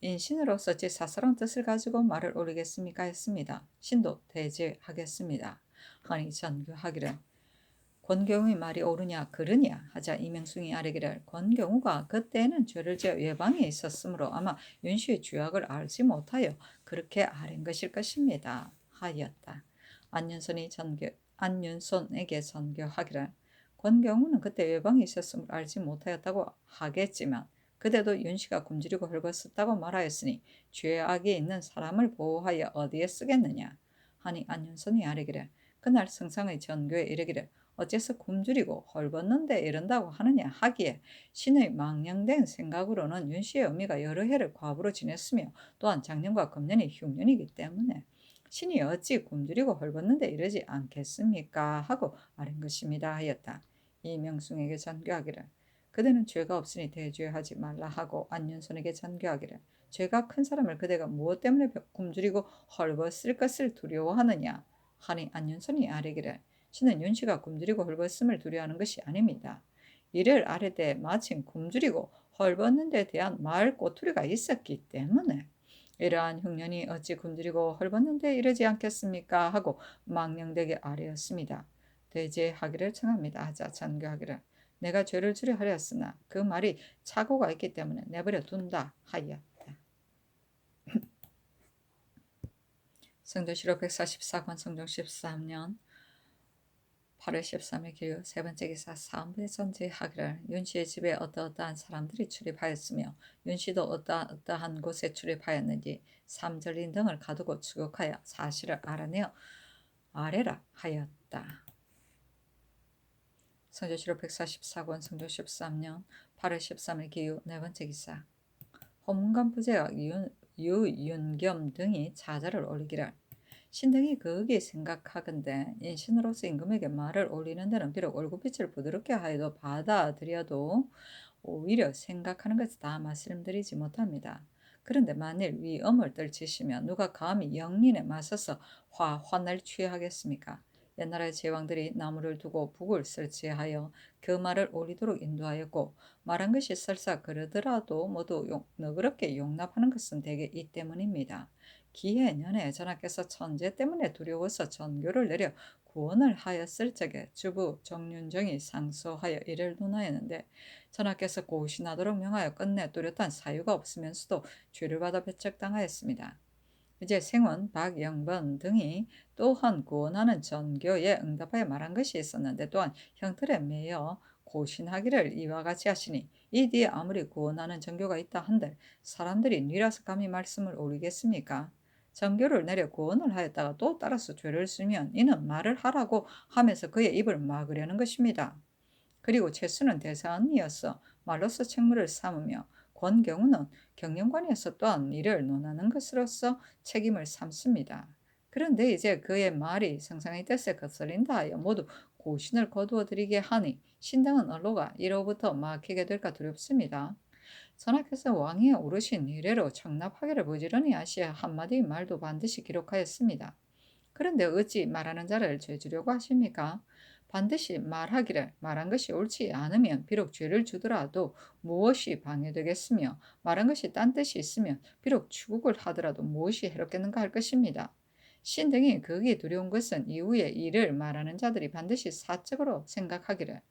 인신으로서 제 사사로운 뜻을 가지고 말을 옳히겠습니까 했습니다. 신도 대제하겠습니다. 하니 전교하기를 권경우의 말이 옳으냐 그르냐 하자 이명숭이 아뢰기를 권경우가 그때는 죄를 지어 외방에 있었으므로 아마 윤씨의 죄악을 알지 못하여 그렇게 아뢰는 것일 것입니다 하였다. 안윤손에게 전교하기를 권경우는 그때 외방에 있었음을 알지 못하였다고 하겠지만 그대도 윤씨가 굶주리고 헐벗었다고 말하였으니 죄악이 있는 사람을 보호하여 어디에 쓰겠느냐 하니 안윤손이 아뢰기를 그날 성상의 전교에 이르기를 어째서 굶주리고 헐벗는데 이른다고 하느냐 하기에 신의 망령된 생각으로는 윤씨의 의미가 여러 해를 과부로 지냈으며 또한 작년과 금년이 흉년이기 때문에 신이 어찌 굶주리고 헐벗는데 이르지 않겠습니까 하고 아뢰는 것입니다 하였다. 이명숭에게 전교하기를 그대는 죄가 없으니 대죄하지 말라 하고 안윤손에게 전교하기를 죄가 큰 사람을 그대가 무엇 때문에 굶주리고 헐벗을 것을 두려워하느냐 하니 안윤손이 아뢰기를 신은 윤씨가 굶주리고 헐벗음을 두려워하는 것이 아닙니다. 이를 아뢰되 마침 굶주리고 헐벗는 데 대한 말 꼬투리가 있었기 때문에 이러한 흉년이 어찌 굶주리고 헐벗는 데 이르지 않겠습니까 하고 망령되게 아뢰었습니다. 대제하기를 청합니다 하자 전교하기를 내가 죄를 주려 하였으나 그 말이 착오가 있기 때문에 내버려 둔다 하였다. 성조실록 144권 성종 13년 8월 13일 기후 세 번째 기사 사음부의 전제하기를 윤씨의 집에 어떠어떠한 사람들이 출입하였으며 윤씨도 어떠한 곳에 출입하였는지 삼절인 등을 가두고 추격하여 사실을 알아내어 아뢰라 하였다. 성조실록 144권 성조 13년 8월 13일 기후 네 번째 기사 헌문관 부제가 유윤겸 등이 자자를 올리기를 신등이 거기 생각하건대 인신으로서 임금에게 말을 올리는 데는 비록 얼굴빛을 부드럽게 하여도 받아들여도 오히려 생각하는 것을 다 말씀드리지 못합니다. 그런데 만일 위엄을 떨치시면 누가 감히 영린에 맞서서 화환을 취하겠습니까? 옛날에 제왕들이 나무를 두고 북을 설치하여 그 말을 올리도록 인도하였고 말한 것이 설사 그러더라도 모두 너그럽게 용납하는 것은 대개 이 때문입니다. 기해년에 전하께서 천재 때문에 두려워서 전교를 내려 구원을 하였을 적에 주부 정윤정이 상소하여 이를 논하였는데 전하께서 고신하도록 명하여 끝내 뚜렷한 사유가 없으면서도 죄를 받아 배척당하였습니다. 이제 생원 박영번 등이 또한 구원하는 전교에 응답하여 말한 것이 있었는데 또한 형틀에 매여 고신하기를 이와 같이 하시니 이 뒤에 아무리 구원하는 전교가 있다 한들 사람들이 뉘라서 감히 말씀을 올리겠습니까? 전교를 내려 구원을 하였다가 또 따라서 죄를 쓰면 이는 말을 하라고 하면서 그의 입을 막으려는 것입니다. 그리고 최수는 대사언니여서 말로서 책무를 삼으며 권경우는 경영관이어서 또한 이를 논하는 것으로서 책임을 삼습니다. 그런데 이제 그의 말이 성상의 뜻에 거슬린다 하여 모두 고신을 거두어 드리게 하니 신당은 언로가 이로부터 막히게 될까 두렵습니다. 전하께서 왕위에 오르신 이래로 청납하기를 부지런히 하시어 한마디 말도 반드시 기록하였습니다. 그런데 어찌 말하는 자를 죄주려고 하십니까? 반드시 말하기를 말한 것이 옳지 않으면 비록 죄를 주더라도 무엇이 방해되겠으며 말한 것이 딴 뜻이 있으면 비록 추국을 하더라도 무엇이 해롭겠는가 할 것입니다. 신등이 극이 두려운 것은 이후에 이를 말하는 자들이 반드시 사적으로 생각하기를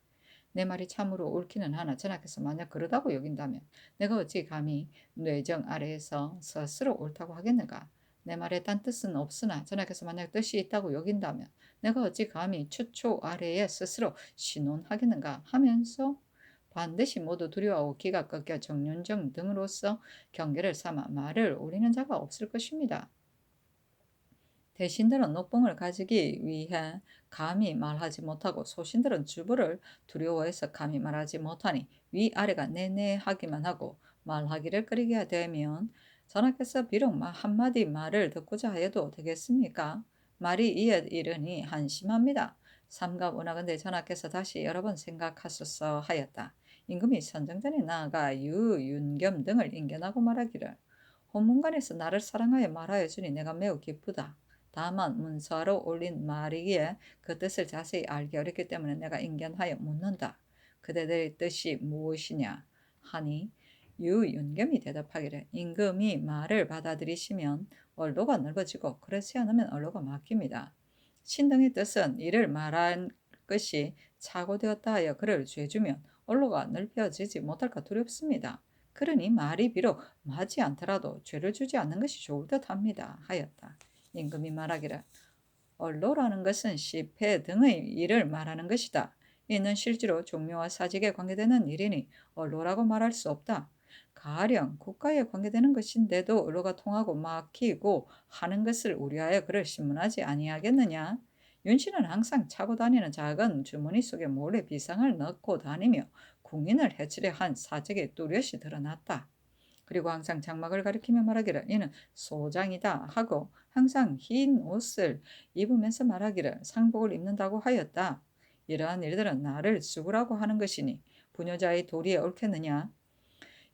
내 말이 참으로 옳기는 하나 전하께서 만약 그러다고 여긴다면 내가 어찌 감히 뇌정 아래에서 스스로 옳다고 하겠는가? 내 말에 딴 뜻은 없으나 전하께서 만약 뜻이 있다고 여긴다면 내가 어찌 감히 추초 아래에 스스로 신원하겠는가 하면서 반드시 모두 두려워하고 기가 꺾여 정윤정 등으로서 경계를 삼아 말을 올리는 자가 없을 것입니다. 대신들은 녹봉을 가지기 위해 감히 말하지 못하고 소신들은 주부를 두려워해서 감히 말하지 못하니 위아래가 내내하기만 하고 말하기를 꺼리게 되면 전하께서 비록 한마디 말을 듣고자 해도 되겠습니까? 말이 이에 이르니 한심합니다. 삼가 원하건대 전하께서 다시 여러 번 생각하소서 하였다. 임금이 선정전에 나아가 윤겸 등을 인견하고 말하기를 혼문관에서 나를 사랑하여 말하여 주니 내가 매우 기쁘다. 다만 문서로 올린 말이기에 그 뜻을 자세히 알기 어렵기 때문에 내가 인견하여 묻는다. 그대들의 뜻이 무엇이냐 하니 유윤겸이 대답하기를 임금이 말을 받아들이시면 언로가 넓어지고 그렇지 않으면 언로가 막힙니다. 신등의 뜻은 이를 말한 것이 착오되었다 하여 그를 죄주면 언로가 넓혀지지 못할까 두렵습니다. 그러니 말이 비록 맞지 않더라도 죄를 주지 않는 것이 좋을 듯합니다 하였다. 임금이 말하기를 언로라는 것은 시패 등의 일을 말하는 것이다. 이는 실제로 종묘와 사직에 관계되는 일이니 언로라고 말할 수 없다. 가령 국가에 관계되는 것인데도 언로가 통하고 막히고 하는 것을 우려하여 그를 신문하지 아니하겠느냐? 윤씨는 항상 차고 다니는 작은 주머니 속에 몰래 비상을 넣고 다니며 궁인을 해치려 한 사적이 뚜렷이 드러났다. 그리고 항상 장막을 가리키며 말하기를 이는 소장이다 하고 항상 흰 옷을 입으면서 말하기를 상복을 입는다고 하였다. 이러한 일들은 나를 죽으라고 하는 것이니 부녀자의 도리에 옳겠느냐?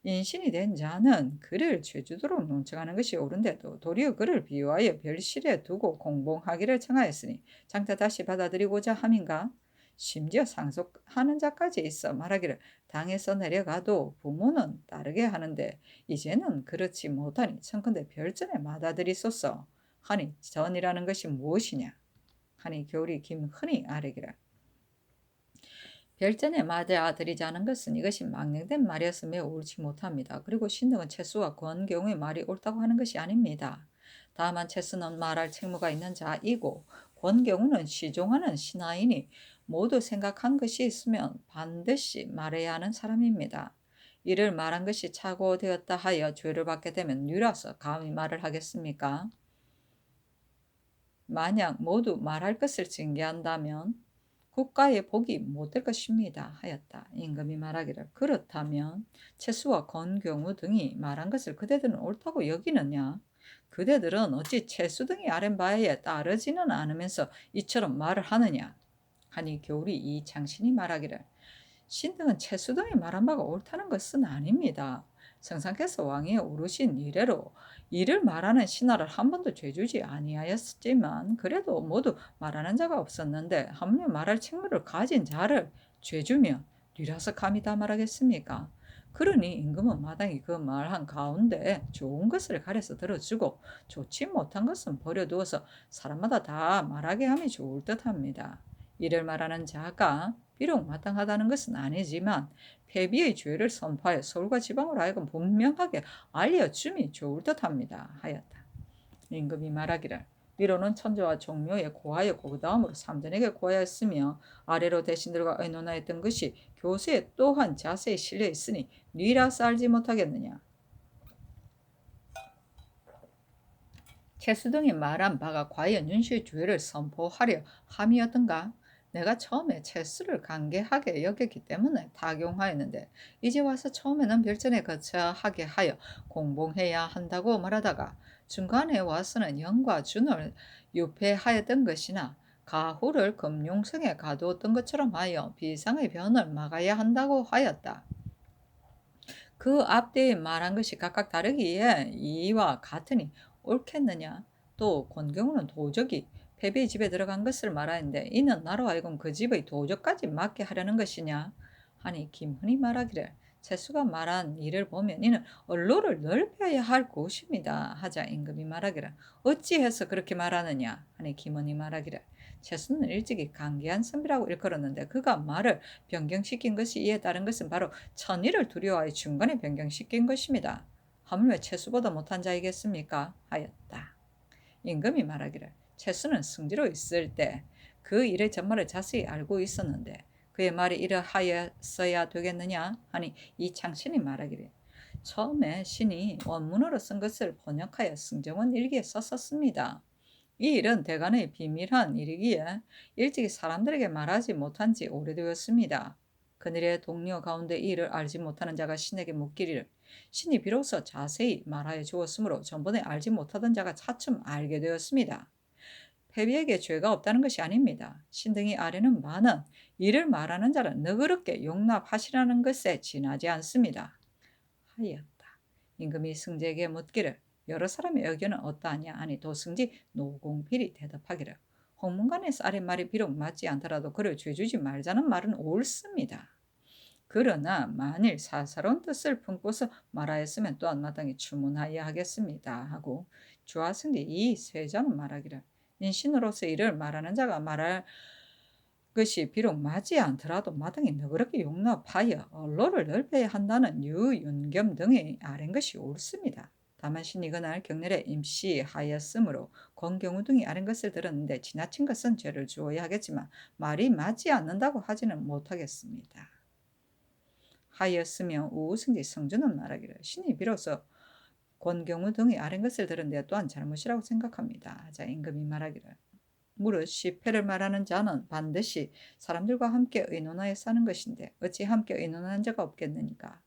인신이 된 자는 그를 죄주도록 논청하는 것이 옳은데도 도리어 그를 비유하여 별실에 두고 공봉하기를 청하였으니 장차 다시 받아들이고자 함인가? 심지어 상속하는 자까지 있어 말하기를 당에서 내려가도 부모는 따르게 하는데 이제는 그렇지 못하니 청컨대 별전에 받아들이소서 하니 전이라는 것이 무엇이냐 하니 교리 김흔히 아뢰기를 별전에 맞아들이자는 것은 이것이 망령된 말이어서 매우 옳지 못합니다. 그리고 신등은 채수와 권경의 말이 옳다고 하는 것이 아닙니다. 다만 채수는 말할 책무가 있는 자이고 권경우는 시종하는 신하이니 모두 생각한 것이 있으면 반드시 말해야 하는 사람입니다. 이를 말한 것이 착오되었다 하여 죄를 받게 되면 뉘라서 감히 말을 하겠습니까? 만약 모두 말할 것을 징계한다면 국가의 복이 못될 것입니다 하였다. 임금이 말하기를 그렇다면 채수와 권경우 등이 말한 것을 그대들은 옳다고 여기느냐? 그대들은 어찌 채수등이 아랫바에 따르지는 않으면서 이처럼 말을 하느냐 하니 겨울이 이 장신이 말하기를 신등은 채수등이 말한 바가 옳다는 것은 아닙니다. 성상께서 왕위에 오르신 이래로 이를 말하는 신하를 한 번도 죄주지 아니하였지만 그래도 모두 말하는 자가 없었는데 하물며 말할 책무를 가진 자를 죄주면 뉘라서 감히 다 말하겠습니까? 그러니 임금은 마땅히 그 말한 가운데 좋은 것을 가려서 들어주고 좋지 못한 것은 버려두어서 사람마다 다 말하게 함이 좋을 듯합니다. 이를 말하는 자가 비록 마땅하다는 것은 아니지만 패비의 죄를 선포하여 서울과 지방으로 하여금 분명하게 알려줌이 좋을 듯합니다. 하였다. 임금이 말하기를 위로는 천조와 종묘에 고하였고 그 다음으로 삼전에게 고하였으며 아래로 대신들과 의논하였던 것이 교수에 또한 자세히 실려 있으니 니라서 알지 못하겠느냐. 채수등이 말한 바가 과연 윤씨의 죄를 선포하려 함이었던가? 내가 처음에 채수를 간계하게 여겼기 때문에 타경하였는데 이제 와서 처음에는 별전에 거쳐 하게 하여 공봉해야 한다고 말하다가 중간에 와서는 영과 준을 유폐하였던 것이나 가후를 금융성에 가두었던 것처럼 하여 비상의 변을 막아야 한다고 하였다. 그 앞뒤에 말한 것이 각각 다르기에 이와 같으니 옳겠느냐? 또 권경우는 도적이 패비의 집에 들어간 것을 말하는데 이는 나로 하여금 그 집의 도적까지 맡게 하려는 것이냐? 하니 김훈이 말하기를 채수가 말한 일을 보면 이는 언로를 넓혀야 할 곳입니다. 하자 임금이 말하기를 어찌해서 그렇게 말하느냐? 하니 김훈이 말하기를 채수는 일찍이 강계한 선비라고 일컬었는데 그가 말을 변경시킨 것이 이에 따른 것은 바로 천의를 두려워하여 중간에 변경시킨 것입니다. 하물며 채수보다 못한 자이겠습니까? 하였다. 임금이 말하기를 채수는 승지로 있을 때 그 일의 전말을 자세히 알고 있었는데 그의 말이 이러하였어야 되겠느냐 하니 이 창신이 말하기를 처음에 신이 원문으로 쓴 것을 번역하여 승정원 일기에 썼었습니다. 이 일은 대간의 비밀한 일이기에 일찍이 사람들에게 말하지 못한 지 오래되었습니다. 그늘의 동료 가운데 이 일을 알지 못하는 자가 신에게 묻기를 신이 비로소 자세히 말하여 주었으므로 전번에 알지 못하던 자가 차츰 알게 되었습니다. 패비에게 죄가 없다는 것이 아닙니다. 신등이 아래는 많은 이를 말하는 자를 너그럽게 용납하시라는 것에 지나지 않습니다. 하였다. 임금이 승제에게 묻기를 여러 사람의 의견은 어떠하냐 하니 도승지 노공필이 대답하기를 홍문관의 아랫말이 비록 맞지 않더라도 그를 죄주지 말자는 말은 옳습니다. 그러나 만일 사사로운 뜻을 품고서 말하였으면 또한 마땅히 추문하여야 하겠습니다. 하고 주하승기 이 세자는 말하기를 인신으로서 이를 말하는 자가 말할 것이 비록 맞지 않더라도 마땅히 너그럽게 용납하여 언로를 넓혀야 한다는 유윤겸 등이 아랜 것이 옳습니다. 다만 신이 그날 경렬에 임시하였으므로 권경우 등이 아랜 것을 들었는데 지나친 것은 죄를 주어야 하겠지만 말이 맞지 않는다고 하지는 못하겠습니다. 하였으며 우승지 성주는 말하기를 신이 비로소 권경우 등이 아랜 것을 들은데 또한 잘못이라고 생각합니다. 자 임금이 말하기를 무릇 시패를 말하는 자는 반드시 사람들과 함께 의논하여 사는 것인데 어찌 함께 의논하는 자가 없겠느니까.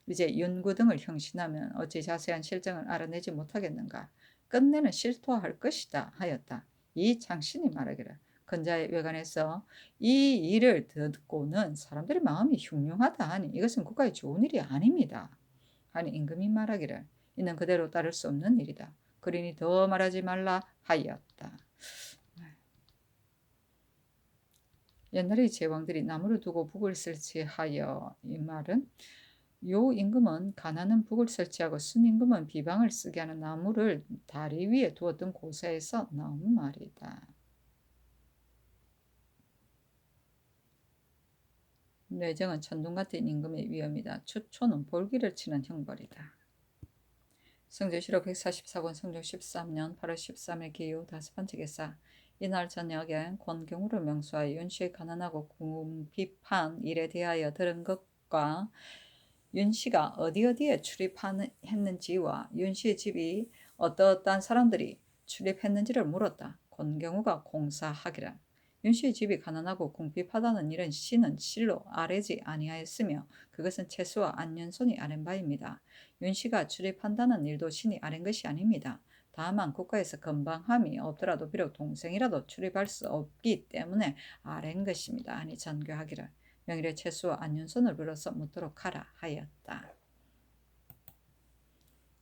이제 윤구 등을 형신하면 어찌 자세한 실정을 알아내지 못하겠는가. 끝내는 실토할 것이다 하였다. 이 장신이 말하기를 근자의 외관에서 이 일을 듣고는 사람들의 마음이 흉흉하다 하니 이것은 국가에 좋은 일이 아닙니다. 하니 임금이 말하기를 이는 그대로 따를 수 없는 일이다. 그러니 더 말하지 말라 하였다. 옛날에 제왕들이 나무를 두고 북을 설치하여 이 말은 요 임금은 가난은 북을 설치하고 순임금은 비방을 쓰게 하는 나무를 다리 위에 두었던 고사에서 나온 말이다. 뇌정은 천둥 같은 임금의 위험이다. 추초는 볼기를 치는 형벌이다. 성조실록 144권 성조 13년 8월 13일 기후 5번째 기사 이날 저녁에 권경우를 명수하여 윤씨의 가난하고 궁핍한 일에 대하여 들은 것과 윤씨가 어디에 출입했는지와 윤씨의 집이 어떠한 사람들이 출입했는지를 물었다. 권경우가 공사하기를 윤씨의 집이 가난하고 궁핍하다는 일은 씨는 실로 아뢰지 아니하였으며 그것은 채수와 안윤손이 아랜 바입니다. 윤씨가 출입한다는 일도 신이 아랜 것이 아닙니다. 다만 국가에서 건방함이 없더라도 비록 동생이라도 출입할 수 없기 때문에 아랜 것입니다. 하니 전교하기를 명일의 최수와 안윤선을 불러서 묻도록 하라 하였다.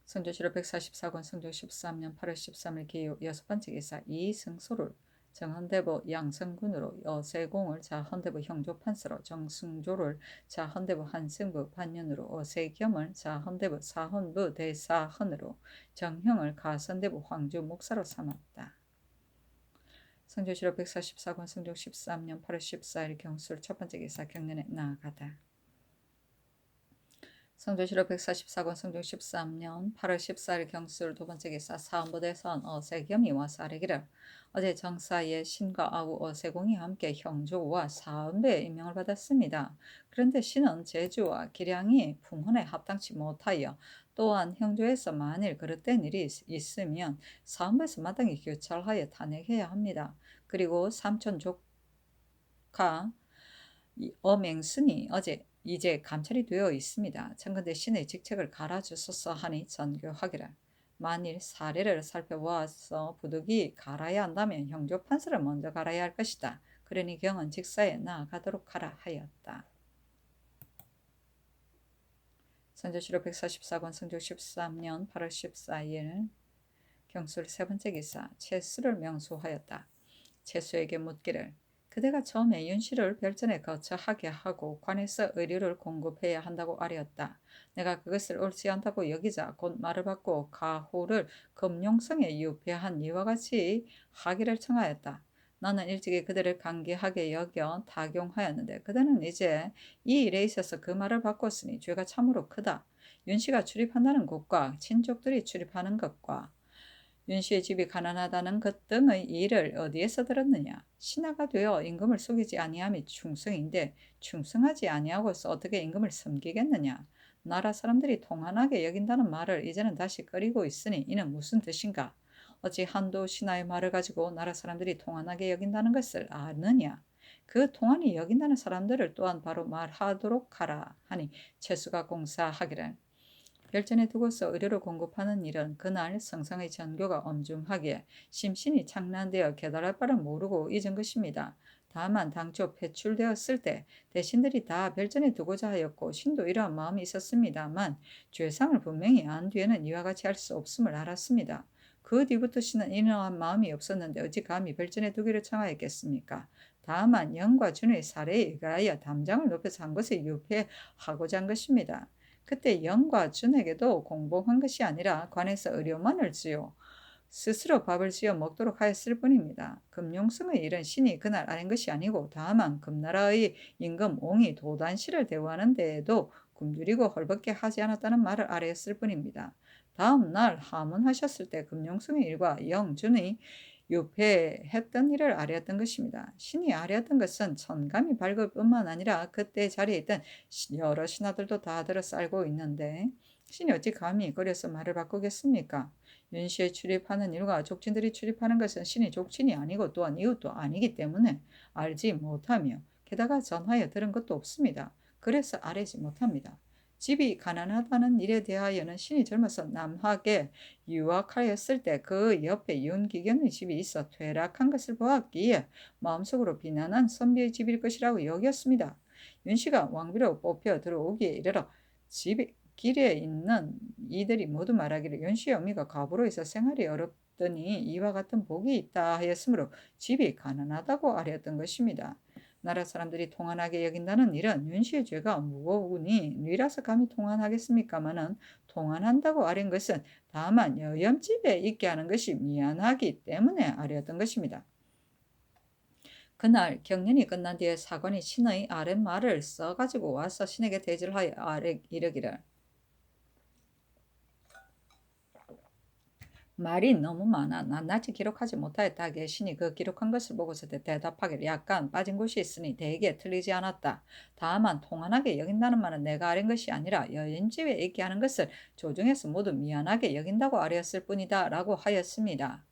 성조실록 144권 성종 13년 8월 13일 기후 6번째 기사 이승소를 정헌대부 양성군으로 어세공을 자헌대부 형조판서로 정승조를 자헌대부 한승부 반년으로 어세겸을 자헌대부 사헌부 대사헌으로 정형을 가선대부 황주 목사로 삼았다. 성조실록 144권 성종 13년 8월 14일 경술 첫번째 기사 경년에 나아가다. 성조실록 144권 성종 13년 8월 14일 경술 두번째 기사 사헌부대선 어세겸이 와서 아뢰기를 어제 정사에 신과 아우 어세공이 함께 형조와 사헌부에 임명을 받았습니다. 그런데 신은 제주와 기량이 풍헌에 합당치 못하여 또한 형조에서 만일 그릇된 일이 있으면 사헌부에서 마땅히 교찰하여 탄핵해야 합니다. 그리고 삼촌 조카 어맹순이 이제 감찰이 되어 있습니다. 청근대 신의 직책을 갈아주소서 하니 전교하기를 만일 사례를 살펴보아서 부득이 갈아야 한다면 형조 판사를 먼저 갈아야 할 것이다. 그러니 경은 직사에 나아가도록 하라 하였다. 선조실록 144권 성종 13년 8월 14일 경술 세번째 기사 최수를 명수하였다. 최수에게 묻기를 그대가 처음에 윤씨를 별전에 거처하게 하고 관에서 의료를 공급해야 한다고 아뢰었다. 내가 그것을 옳지 않다고 여기자 곧 말을 받고 가호를 금용성에 유폐한 이와 같이 하기를 청하였다. 나는 일찍이 그들을 간계하게 여겨 타경하였는데 그대는 이제 이 일에 있어서 그 말을 바꿨으니 죄가 참으로 크다. 윤씨가 출입한다는 곳과 친족들이 출입하는 것과 윤씨의 집이 가난하다는 것 등의 일을 어디에서 들었느냐. 신하가 되어 임금을 속이지 아니함이 충성인데 충성하지 아니하고서 어떻게 임금을 섬기겠느냐. 나라 사람들이 통한하게 여긴다는 말을 이제는 다시 꺼리고 있으니 이는 무슨 뜻인가. 어찌 한도 신하의 말을 가지고 나라 사람들이 통한하게 여긴다는 것을 아느냐. 그 통한이 여긴다는 사람들을 또한 바로 말하도록 하라 하니 최수가 공사하기를 별전에 두고서 의료를 공급하는 일은 그날 성상의 전교가 엄중하게 심신이 창난되어 깨달을 바를 모르고 잊은 것입니다. 다만 당초 배출되었을 때 대신들이 다 별전에 두고자 하였고 신도 이러한 마음이 있었습니다만 죄상을 분명히 안 뒤에는 이와 같이 할 수 없음을 알았습니다. 그 뒤부터 신은 이러한 마음이 없었는데 어찌 감히 별전에 두기를 청하였겠습니까? 다만 영과 준의 사례에 의하여 담장을 높여서 한 것을 유폐하고자 한 것입니다. 그때 영과 준에게도 공복한 것이 아니라 관에서 의료만을 지어 스스로 밥을 지어 먹도록 하였을 뿐입니다. 금용성의 일은 신이 그날 아는 것이 아니고 다만 금나라의 임금 옹이 도단씨를 대우하는 데에도 굶주리고 헐벗게 하지 않았다는 말을 아뢰었을 뿐입니다. 다음 날 하문하셨을 때 금용성의 일과 영준의 유폐했던 일을 아뢰었던 것입니다. 신이 아뢰었던 것은 천감이 밝을 뿐만 아니라 그때 자리에 있던 여러 신하들도 다 들어서 알고 있는데 신이 어찌 감히 거려서 말을 바꾸겠습니까? 윤씨에 출입하는 일과 족친들이 출입하는 것은 신이 족친이 아니고 또한 이웃도 아니기 때문에 알지 못하며 게다가 전하여 들은 것도 없습니다. 그래서 아뢰지 못합니다. 집이 가난하다는 일에 대하여는 신이 젊어서 남학에 유학하였을 때 그 옆에 윤기견의 집이 있어 퇴락한 것을 보았기에 마음속으로 비난한 선비의 집일 것이라고 여겼습니다. 윤씨가 왕비로 뽑혀 들어오기에 이르러 집이 길에 있는 이들이 모두 말하기를 윤씨의 어미가 가부로 있어 생활이 어렵더니 이와 같은 복이 있다 하였으므로 집이 가난하다고 아뢰었던 것입니다. 나라 사람들이 통한하게 여긴다는 일은 윤씨의 죄가 무거우니 니라서 감히 통한하겠습니까마는 통한한다고 아뢰은 것은 다만 여염집에 있게 하는 것이 미안하기 때문에 아뢰었던 것입니다. 그날 경련이 끝난 뒤에 사관이 신의 아랫말을 써가지고 와서 신에게 대지를 하여 이르기를 말이 너무 많아 낱낱이 기록하지 못하였다 하기에 신이 그 기록한 것을 보고서 대답하기를 약간 빠진 곳이 있으니 대개 틀리지 않았다. 다만 통한하게 여긴다는 말은 내가 아린 것이 아니라 여인집에 있게 하는 것을 조정해서 모두 미안하게 여긴다고 아뢰었을 뿐이다 라고 하였습니다.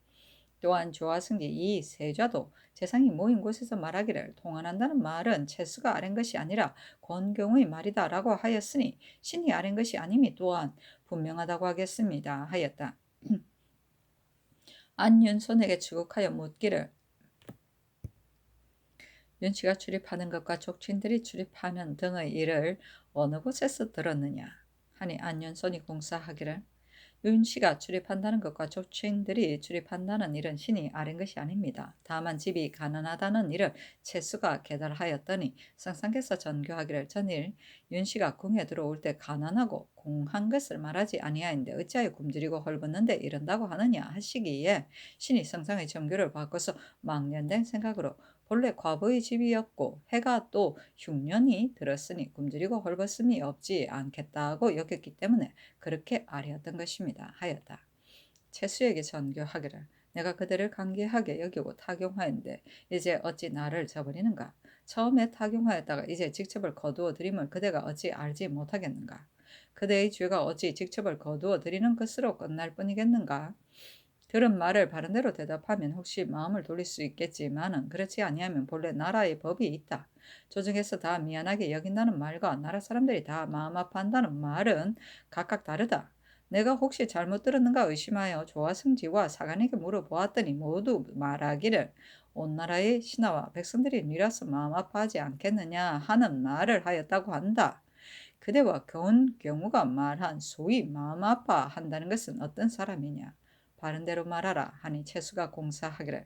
또한 조화승기 이 세좌도 재상이 모인 곳에서 말하기를 통한한다는 말은 채수가 아랜 것이 아니라 권경의 말이다 라고 하였으니 신이 아랜 것이 아님이 또한 분명하다고 하겠습니다 하였다. 안윤손에게 추국하여 묻기를 윤씨가 출입하는 것과 족친들이 출입하는 등의 일을 어느 곳에서 들었느냐 하니 안윤손이 공사하기를 윤씨가 출입한다는 것과 족친들이 출입한다는 일은 신이 아린 것이 아닙니다. 다만 집이 가난하다는 일을 채수가 계달하였더니 성상께서 전교하기를 전일 윤씨가 궁에 들어올 때 가난하고 공한 것을 말하지 아니하였는데 어찌하여 굶주리고 헐벗는데 이른다고 하느냐 하시기에 신이 성상의 전교를 바꿔서 망년된 생각으로 본래 과부의 집이었고 해가 또 흉년이 들었으니 굶주리고 헐벗음이 없지 않겠다고 여겼기 때문에 그렇게 아뢰었던 것입니다. 하였다. 채수에게 전교하기를 내가 그대를 간계하게 여기고 타경하였는데 이제 어찌 나를 저버리는가? 처음에 타경하였다가 이제 직첩을 거두어 드림을 그대가 어찌 알지 못하겠는가? 그대의 죄가 어찌 직첩을 거두어 드리는 것으로 끝날 뿐이겠는가? 들은 말을 바른대로 대답하면 혹시 마음을 돌릴 수 있겠지만은 그렇지 아니하면 본래 나라의 법이 있다. 조정에서 다 미안하게 여긴다는 말과 나라 사람들이 다 마음 아파한다는 말은 각각 다르다. 내가 혹시 잘못 들었는가 의심하여 조화승지와 사관에게 물어보았더니 모두 말하기를 온 나라의 신하와 백성들이 니라서 마음 아파하지 않겠느냐 하는 말을 하였다고 한다. 그대와 경우가 말한 소위 마음 아파한다는 것은 어떤 사람이냐? 바른대로 말하라 하니 채수가 공사하기를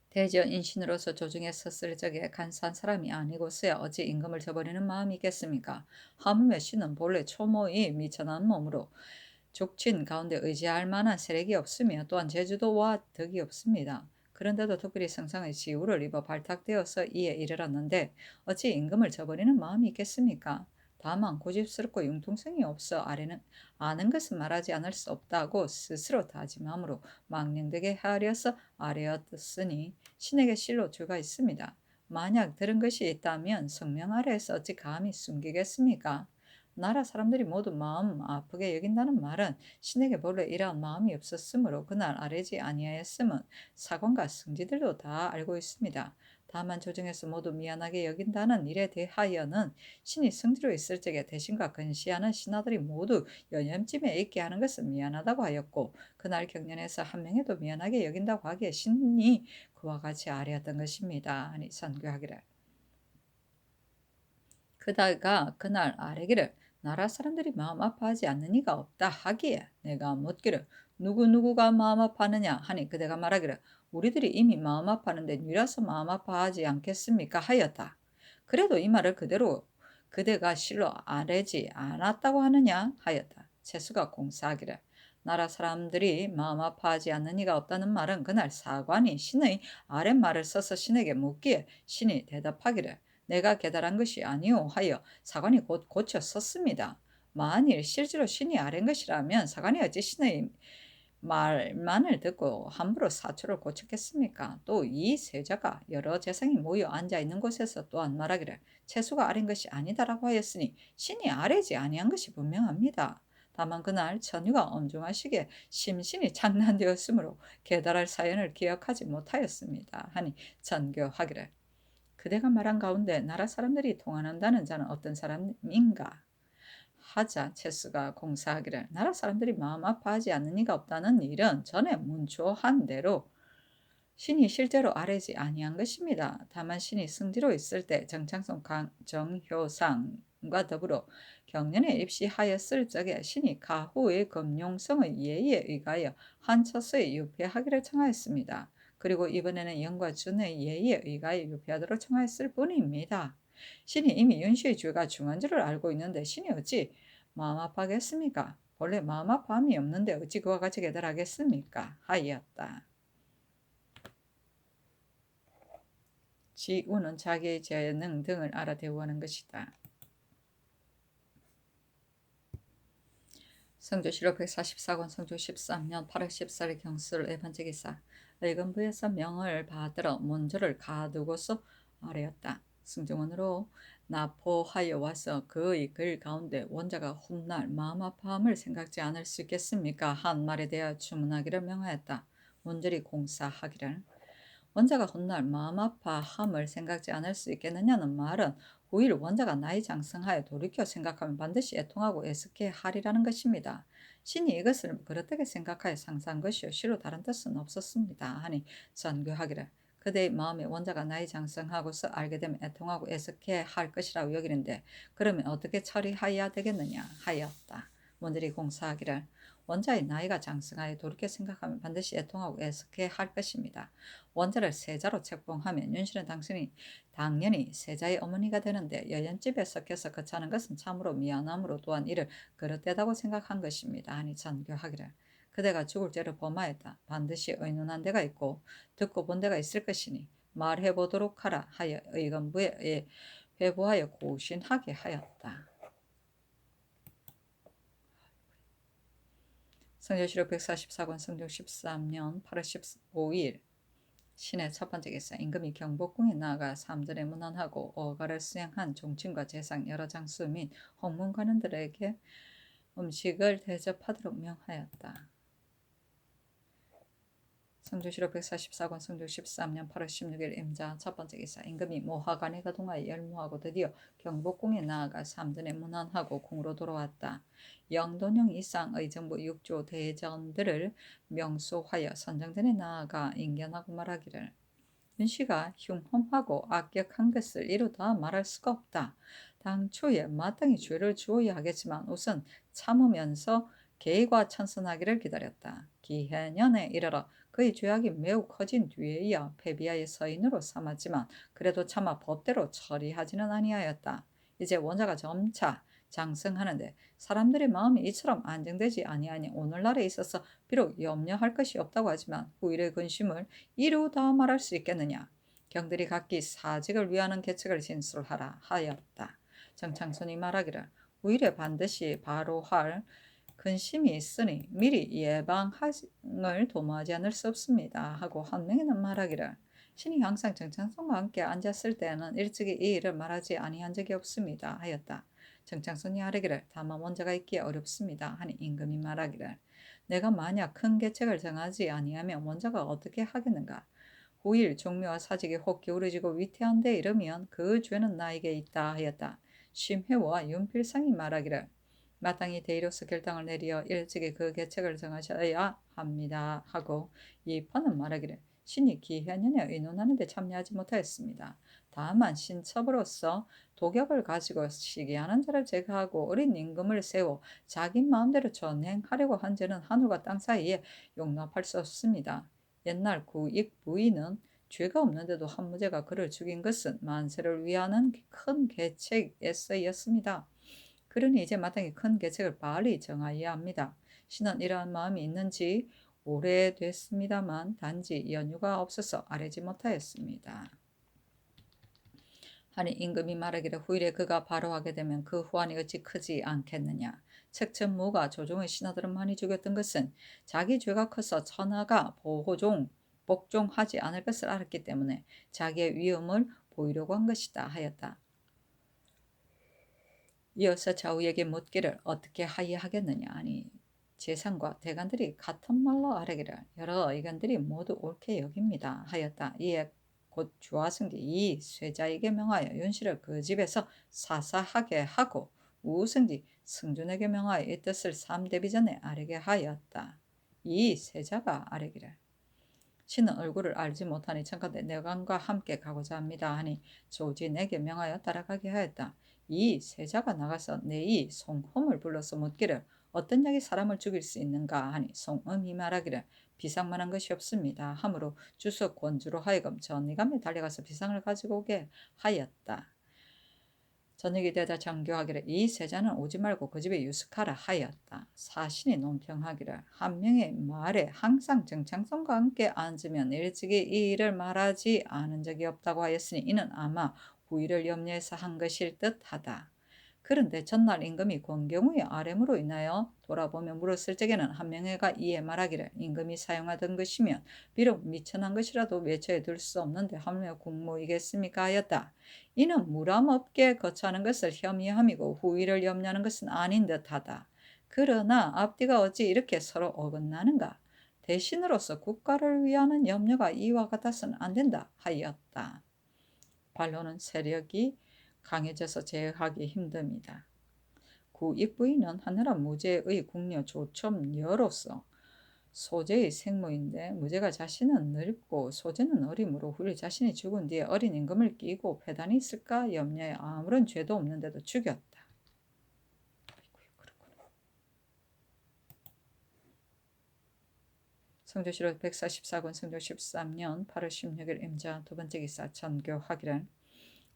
대저 인신으로서 조중에 섰을 적에 간사한 사람이 아니고서야 어찌 임금을 저버리는 마음이 있겠습니까? 하물며 신은 본래 초모의 미천한 몸으로 족친 가운데 의지할 만한 세력이 없으며 또한 제주도와 덕이 없습니다. 그런데도 특별히 성상의 지우를 입어 발탁되어서 이에 이르렀는데 어찌 임금을 저버리는 마음이 있겠습니까? 다만 고집스럽고 융통성이 없어 아는 것은 말하지 않을 수 없다고 스스로 다짐함으로 망령되게 하려서 아뢰었으니 신에게 실로 죄가 있습니다. 만약 들은 것이 있다면 성명 아래에서 어찌 감히 숨기겠습니까? 나라 사람들이 모두 마음 아프게 여긴다는 말은 신에게 본래 이러한 마음이 없었으므로 그날 아뢰지 아니하였음은 사관과 승지들도 다 알고 있습니다. 다만 조정에서 모두 미안하게 여긴다는 일에 대하여는 신이 승지로 있을 적에 대신과 근시하는 신하들이 모두 연염쯤에 있게 하는 것은 미안하다고 하였고 그날 경연에서 한 명에도 미안하게 여긴다고 하기에 신이 그와 같이 아뢰었던 것입니다. 하니 선교하기를 그다가 그날 아뢰기를 나라 사람들이 마음 아파하지 않는 이가 없다 하기에 내가 묻기를 누구누구가 마음 아파하느냐 하니 그대가 말하기를 우리들이 이미 마음 아파하는데 니라서 마음 아파하지 않겠습니까 하였다. 그래도 이 말을 그대로 그대가 실로 아뢰지 않았다고 하느냐 하였다. 채수가 공사하기를 나라 사람들이 마음 아파하지 않는 이가 없다는 말은 그날 사관이 신의 아랫말을 써서 신에게 묻기에 신이 대답하기를 내가 계달한 것이 아니오 하여 사관이 곧 고쳐 썼습니다. 만일 실제로 신이 아랜 것이라면 사관이 어찌 신의 말만을 듣고 함부로 사초를 고쳤겠습니까? 또 이 세자가 여러 재상이 모여 앉아 있는 곳에서 또한 말하기를 채수가 아랜 것이 아니다라고 하였으니 신이 아뢰지 아니한 것이 분명합니다. 다만 그날 천유가 엄중하시게 심신이 장난되었으므로 계달할 사연을 기억하지 못하였습니다. 하니 전교하기를 그대가 말한 가운데 나라 사람들이 통한한다는 자는 어떤 사람인가? 하자 체스가 공사하기를 나라 사람들이 마음 아파하지 않는 이가 없다는 일은 전에 문초한 대로 신이 실제로 아뢰지 아니한 것입니다. 다만 신이 승지로 있을 때 정창성 정효상과 더불어 경연에 입시하였을 적에 신이 가후의 금용성의 예의에 의하여 한처소에 유폐하기를 청하였습니다. 그리고 이번에는 영과 준의 예의에 의하여 유폐하도록 청하였을 뿐입니다. 신이 이미 윤씨의 죄가 중한 줄을 알고 있는데 신이 어찌 마음 아파하겠습니까? 본래 마음 아파함이 없는데 어찌 그와 같이 계달하겠습니까? 하였다. 지우는 자기의 재능 등을 알아 대우하는 것이다. 성조실록 144권 성조 13년 8월 14일 경수를 에반제기사 의금부에서 명을 받들어 문조를 가두고서 아뢰었다. 승정원으로 납포하여 와서 그의 글 가운데 원자가 훗날 마음 아파함을 생각지 않을 수 있겠습니까? 한 말에 대하여 주문하기를 명하였다. 문절이 공사하기를 원자가 훗날 마음 아파함을 생각지 않을 수 있겠느냐는 말은 후일 원자가 나이 장성하여 돌이켜 생각하면 반드시 애통하고 애석해 하리라는 것입니다. 신이 이것을 그렇게 생각하여 상상한 것이요 시로 다른 뜻은 없었습니다 하니 전교하기를 그대의 마음에 원자가 나이 장성하고서 알게 되면 애통하고 애석해 할 것이라고 여기는데 그러면 어떻게 처리하여야 되겠느냐 하였다. 문들이 공사하기를 원자의 나이가 장성하여 돌이켜 생각하면 반드시 애통하고 애석해 할 것입니다. 원자를 세자로 책봉하면 윤씨는 당연히 세자의 어머니가 되는데 여연집에 섞여서 거차는 것은 참으로 미안함으로 또한 이를 그릇되다고 생각한 것입니다. 하니 전교하기를 그대가 죽을 죄를 범하였다. 반드시 의논한 데가 있고 듣고 본 데가 있을 것이니 말해보도록 하라 하여 의건부에 회부하여 고신하게 하였다. 성조실록 144권 성종 13년 8월 15일 신의 첫 번째 기사 임금이 경복궁에 나아가 삼전에 문안하고 어가를 수행한 종친과 재상 여러 장수 및 홍문관원들에게 음식을 대접하도록 명하였다. 성조실록 144권 성종 13년 8월 16일 임자 첫 번째 기사 임금이 모하간에 가동하여 열무하고 드디어 경복궁에 나아가 삼전에 문안하고 궁으로 돌아왔다. 영돈형 이상의 정부 육조 대전들을 명소하여 선정전에 나아가 인견하고 말하기를 윤씨가 흉험하고 악격한 것을 이루다 말할 수가 없다. 당초에 마땅히 죄를 주어야 하겠지만 우선 참으면서 계의가 천선하기를 기다렸다. 기해년에 이르러 그의 죄악이 매우 커진 뒤에야 패비하의 서인으로 삼았지만 그래도 차마 법대로 처리하지는 아니하였다. 이제 원자가 점차 장성하는데 사람들의 마음이 이처럼 안정되지 아니하니 오늘날에 있어서 비록 염려할 것이 없다고 하지만 후일의 근심을 이루다 말할 수 있겠느냐. 경들이 각기 사직을 위하는 계책을 진술하라 하였다. 정창손이 말하기를 후일에 반드시 바로 할 근심이 있으니 미리 예방을 도모하지 않을 수 없습니다 하고 한 명에는 말하기를 신이 항상 정창손과 함께 앉았을 때에는 일찍이 이 일을 말하지 아니한 적이 없습니다 하였다. 정창손이 아뢰기를 다만 원자가 있기에 어렵습니다 하니 임금이 말하기를 내가 만약 큰 계책을 정하지 아니하면 원자가 어떻게 하겠는가. 후일 종묘와 사직이 혹 기울어지고 위태한 데 이르면 그 죄는 나에게 있다 하였다. 심회와 윤필상이 말하기를 마땅히 대의로서 결단을 내리어 일찍이 그 계책을 정하셔야 합니다 하고 이판은 말하기를 신이 기해년에 의논하는 데 참여하지 못하였습니다. 다만 신첩으로서 독약을 가지고 시기하는 자를 제거하고 어린 임금을 세워 자기 마음대로 전행하려고 한 죄는 하늘과 땅 사이에 용납할 수 없습니다. 옛날 구익 부인은 죄가 없는데도 한무제가 그를 죽인 것은 만세를 위하는 큰 계책에서였습니다. 그러니 이제 마땅히 큰 계책을 빨리 정하여야 합니다. 신은 이러한 마음이 있는지 오래됐습니다만 단지 연유가 없어서 아뢰지 못하였습니다. 하니 임금이 말하기를 후일에 그가 바로 하게 되면 그 후환이 어찌 크지 않겠느냐. 책천무가 조종의 신하들을 많이 죽였던 것은 자기 죄가 커서 천하가 복종하지 않을 것을 알았기 때문에 자기의 위엄을 보이려고 한 것이다 하였다. 이어서 좌우에게 묻기를 어떻게 하여하겠느냐 하니 재상과 대관들이 같은 말로 아뢰기를 여러 의견들이 모두 옳게 여깁니다 하였다. 이에 곧 주하승기 이 쇠자에게 명하여 윤씨를 그 집에서 사사하게 하고 우승지 승준에게 명하여 이 뜻을 삼대비전에 아뢰게 하였다. 이 세자가 아뢰기를 신은 얼굴을 알지 못하니 청컨대 내관과 함께 가고자 합니다 하니 조지 내게 명하여 따라가게 하였다. 이 세자가 나가서 내이 송흠을 불러서 묻기를 어떤 약이 사람을 죽일 수 있는가 하니 송흠이 말하기를 비상만한 것이 없습니다 하므로 주석 권주로 하여금 전이감에 달려가서 비상을 가지고 오게 하였다. 저녁이 되자 정교하기를 이 세자는 오지 말고 그 집에 유숙하라 하였다. 사신이 논평하기를 한 명의 말에 항상 정창성과 함께 앉으면 일찍이 이 일을 말하지 않은 적이 없다고 하였으니 이는 아마 후일을 염려해서 한 것일 듯하다. 그런데 전날 임금이 권경우의 아뢰므로 인하여 돌아보며 물었을 적에는 한명회가 이에 말하기를 임금이 사용하던 것이면 비록 미천한 것이라도 외처에 들 수 없는데 하물며 국무이겠습니까 하였다. 이는 무람없게 거처하는 것을 혐의함이고 후일을 염려하는 것은 아닌 듯하다. 그러나 앞뒤가 어찌 이렇게 서로 어긋나는가. 대신으로서 국가를 위하는 염려가 이와 같아서는 안 된다 하였다. 반론은 세력이 강해져서 제어하기 힘듭니다. 구익부인은 하늘아 무제의 궁녀 조첨녀로서 소제의 생모인데 무제가 자신은 늙고 소제는 어림으로 후일 자신이 죽은 뒤에 어린 임금을 끼고 패단이 있을까 염려에 아무런 죄도 없는데도 죽였다. 성조실록 144권 성조 13년 8월 16일 임자 두 번째 기사 전교하기를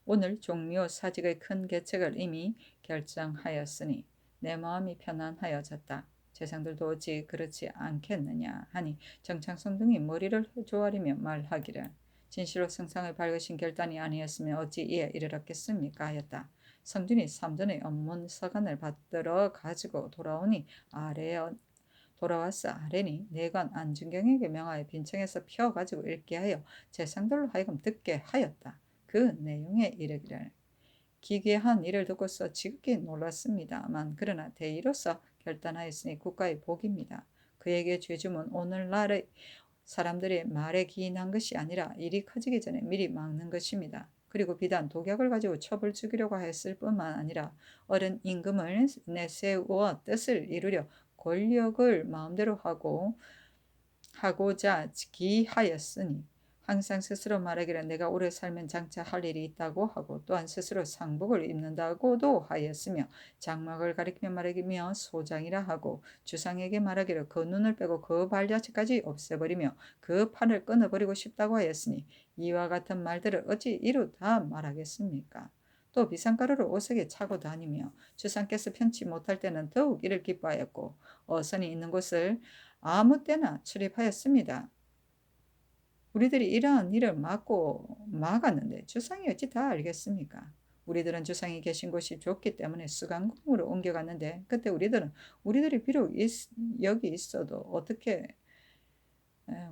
오늘 종묘 사직의 큰 계책을 이미 결정하였으니 내 마음이 편안하여졌다. 재상들도 어찌 그렇지 않겠느냐 하니 정창성 등이 머리를 조아리며 말하기를 진실로 성상을 밝으신 결단이 아니었으면 어찌 이에 이르렀겠습니까 하였다. 성준이 삼전의 업문 서간을 받들어 가지고 돌아왔어 아뢰니 내관 안준경에게 명하여 빈청에서 펴가지고 읽게 하여 재상들로 하여금 듣게 하였다. 그 내용에 이르기를 기괴한 일을 듣고서 지극히 놀랐습니다만 그러나 대의로서 결단하였으니 국가의 복입니다. 그에게 죄줌은 오늘날의 사람들이 말에 기인한 것이 아니라 일이 커지기 전에 미리 막는 것입니다. 그리고 비단 독약을 가지고 첩을 죽이려고 했을 뿐만 아니라 어른 임금을 내세우어 뜻을 이루려 권력을 마음대로 하고자 기하였으니 항상 스스로 말하기를 내가 오래 살면 장차 할 일이 있다고 하고 또한 스스로 상복을 입는다고도 하였으며 장막을 가리키며 말하기며 소장이라 하고 주상에게 말하기를 그 눈을 빼고 그 발자취까지 없애버리며 그 팔을 끊어버리고 싶다고 하였으니 이와 같은 말들을 어찌 이루 다 말하겠습니까? 또 비상가루를 옷에 차고 다니며 주상께서 편치 못할 때는 더욱 이를 기뻐하였고 어선이 있는 곳을 아무 때나 출입하였습니다. 우리들이 이러한 일을 막았는데 주상이 어찌 다 알겠습니까? 우리들은 주상이 계신 곳이 좋기 때문에 수강궁으로 옮겨갔는데 그때 우리들이 비록 여기 있어도 어떻게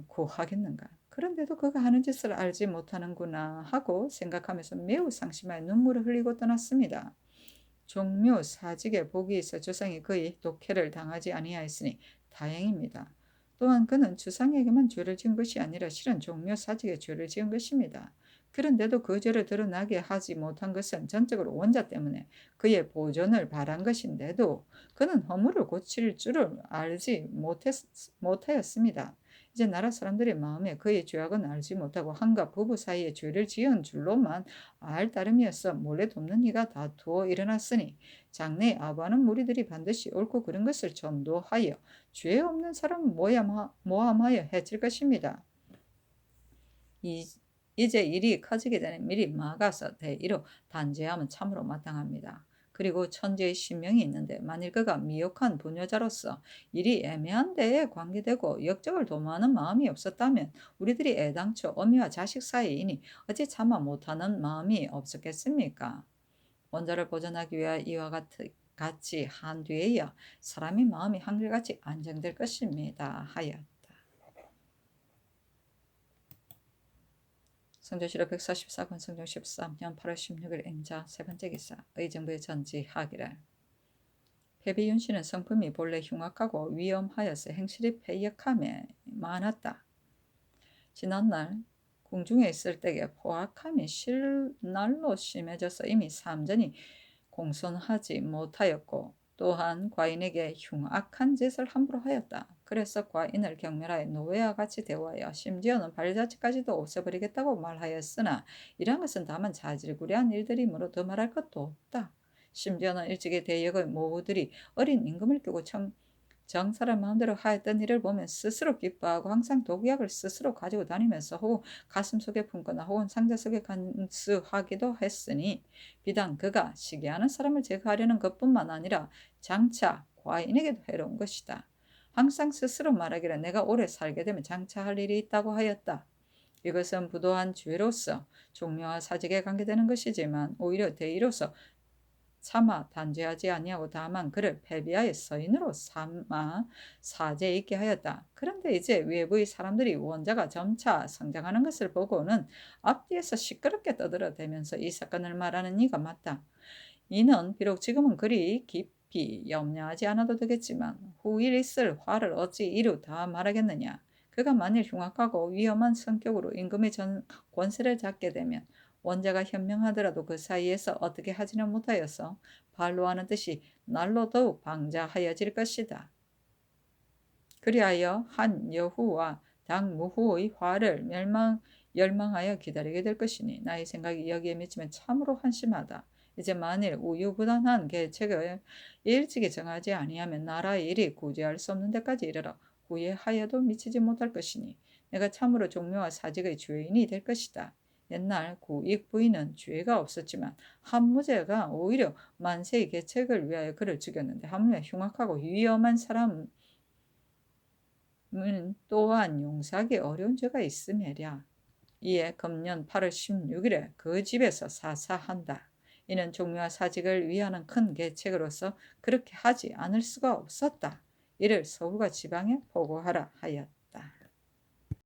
구하겠는가? 그런데도 그가 하는 짓을 알지 못하는구나 하고 생각하면서 매우 상심하여 눈물을 흘리고 떠났습니다. 종묘 사직에 복이 있어 주상이 그의 독해를 당하지 아니하였으니 다행입니다. 또한 그는 주상에게만 죄를 지은 것이 아니라 실은 종묘 사직에 죄를 지은 것입니다. 그런데도 그 죄를 드러나게 하지 못한 것은 전적으로 원자 때문에 그의 보존을 바란 것인데도 그는 허물을 고칠 줄을 알지 못하였습니다. 이제 나라 사람들의 마음에 그의 죄악은 알지 못하고 한가 부부 사이에 죄를 지은 줄로만 알 따름이었어 몰래 돕는 이가 다투어 일어났으니 장래 아부하는 무리들이 반드시 옳고 그른 것을 전도하여 죄 없는 사람을 모함하여 해칠 것입니다. 이제 일이 커지기 전에 미리 막아서 대의로 단죄하면 참으로 마땅합니다. 그리고 천지의 신명이 있는데 만일 그가 미혹한 부녀자로서 일이 애매한 데에 관계되고 역적을 도모하는 마음이 없었다면 우리들이 애당초 어미와 자식 사이이니 어찌 참아 못하는 마음이 없었겠습니까? 원자를 보존하기 위하여 이와 같이 한 뒤에야 사람의 마음이 한결같이 안정될 것입니다. 하였다. 성조실록 144권 성종 13년 8월 16일 임자 세 번째 기사 의정부에 전지하기를 패비윤 씨는 성품이 본래 흉악하고 위험하여서 행실이 패역함에 많았다. 지난날 궁중에 있을 때에 포악함이 실날로 심해져서 이미 삼전이 공손하지 못하였고 또한 과인에게 흉악한 짓을 함부로 하였다. 그래서 과인을 경멸하여 노예와 같이 대우하여 심지어는 발자취까지도 없애버리겠다고 말하였으나 이러한 것은 다만 자질구레한 일들이므로 더 말할 것도 없다. 심지어는 일찍의 대역의 모후들이 어린 임금을 끼고 정사를 마음대로 하였던 일을 보면 스스로 기뻐하고 항상 독약을 스스로 가지고 다니면서 혹은 가슴속에 품거나 혹은 상자 속에 간수하기도 했으니 비단 그가 시기하는 사람을 제거하려는 것뿐만 아니라 장차 과인에게도 해로운 것이다. 항상 스스로 말하기를 내가 오래 살게 되면 장차 할 일이 있다고 하였다. 이것은 부도한 죄로서 종묘와 사직에 관계되는 것이지만 오히려 대의로서 차마 단죄하지 아니하고 다만 그를 패비하여 서인으로 삼아 사죄 있게 하였다. 그런데 이제 외부의 사람들이 원자가 점차 성장하는 것을 보고는 앞뒤에서 시끄럽게 떠들어대면서 이 사건을 말하는 이가 맞다. 이는 비록 지금은 그리 깊이 염려하지 않아도 되겠지만 후일 있을 화를 어찌 이루 다 말하겠느냐. 그가 만일 흉악하고 위험한 성격으로 임금의 권세를 잡게 되면 원자가 현명하더라도 그 사이에서 어떻게 하지는 못하여서 발로하는 뜻이 날로 더욱 방자하여질 것이다. 그리하여 한 여후와 당무후의 화를 열망하여 기다리게 될 것이니 나의 생각이 여기에 미치면 참으로 한심하다. 이제 만일 우유부단한 계책을 일찍이 정하지 아니하면 나라의 일이 구제할 수 없는 데까지 이르러 후회하여도 미치지 못할 것이니 내가 참으로 종묘와 사직의 죄인이 될 것이다. 옛날 구익 부인은 죄가 없었지만 한무제가 오히려 만세의 계책을 위하여 그를 죽였는데 하물며 흉악하고 위험한 사람 또한 용서하기 어려운 죄가 있음이랴. 이에 금년 8월 16일에 그 집에서 사사한다. 이는 종묘와 사직을 위하는 큰 계책으로서 그렇게 하지 않을 수가 없었다. 이를 서울과 지방에 보고하라 하였다.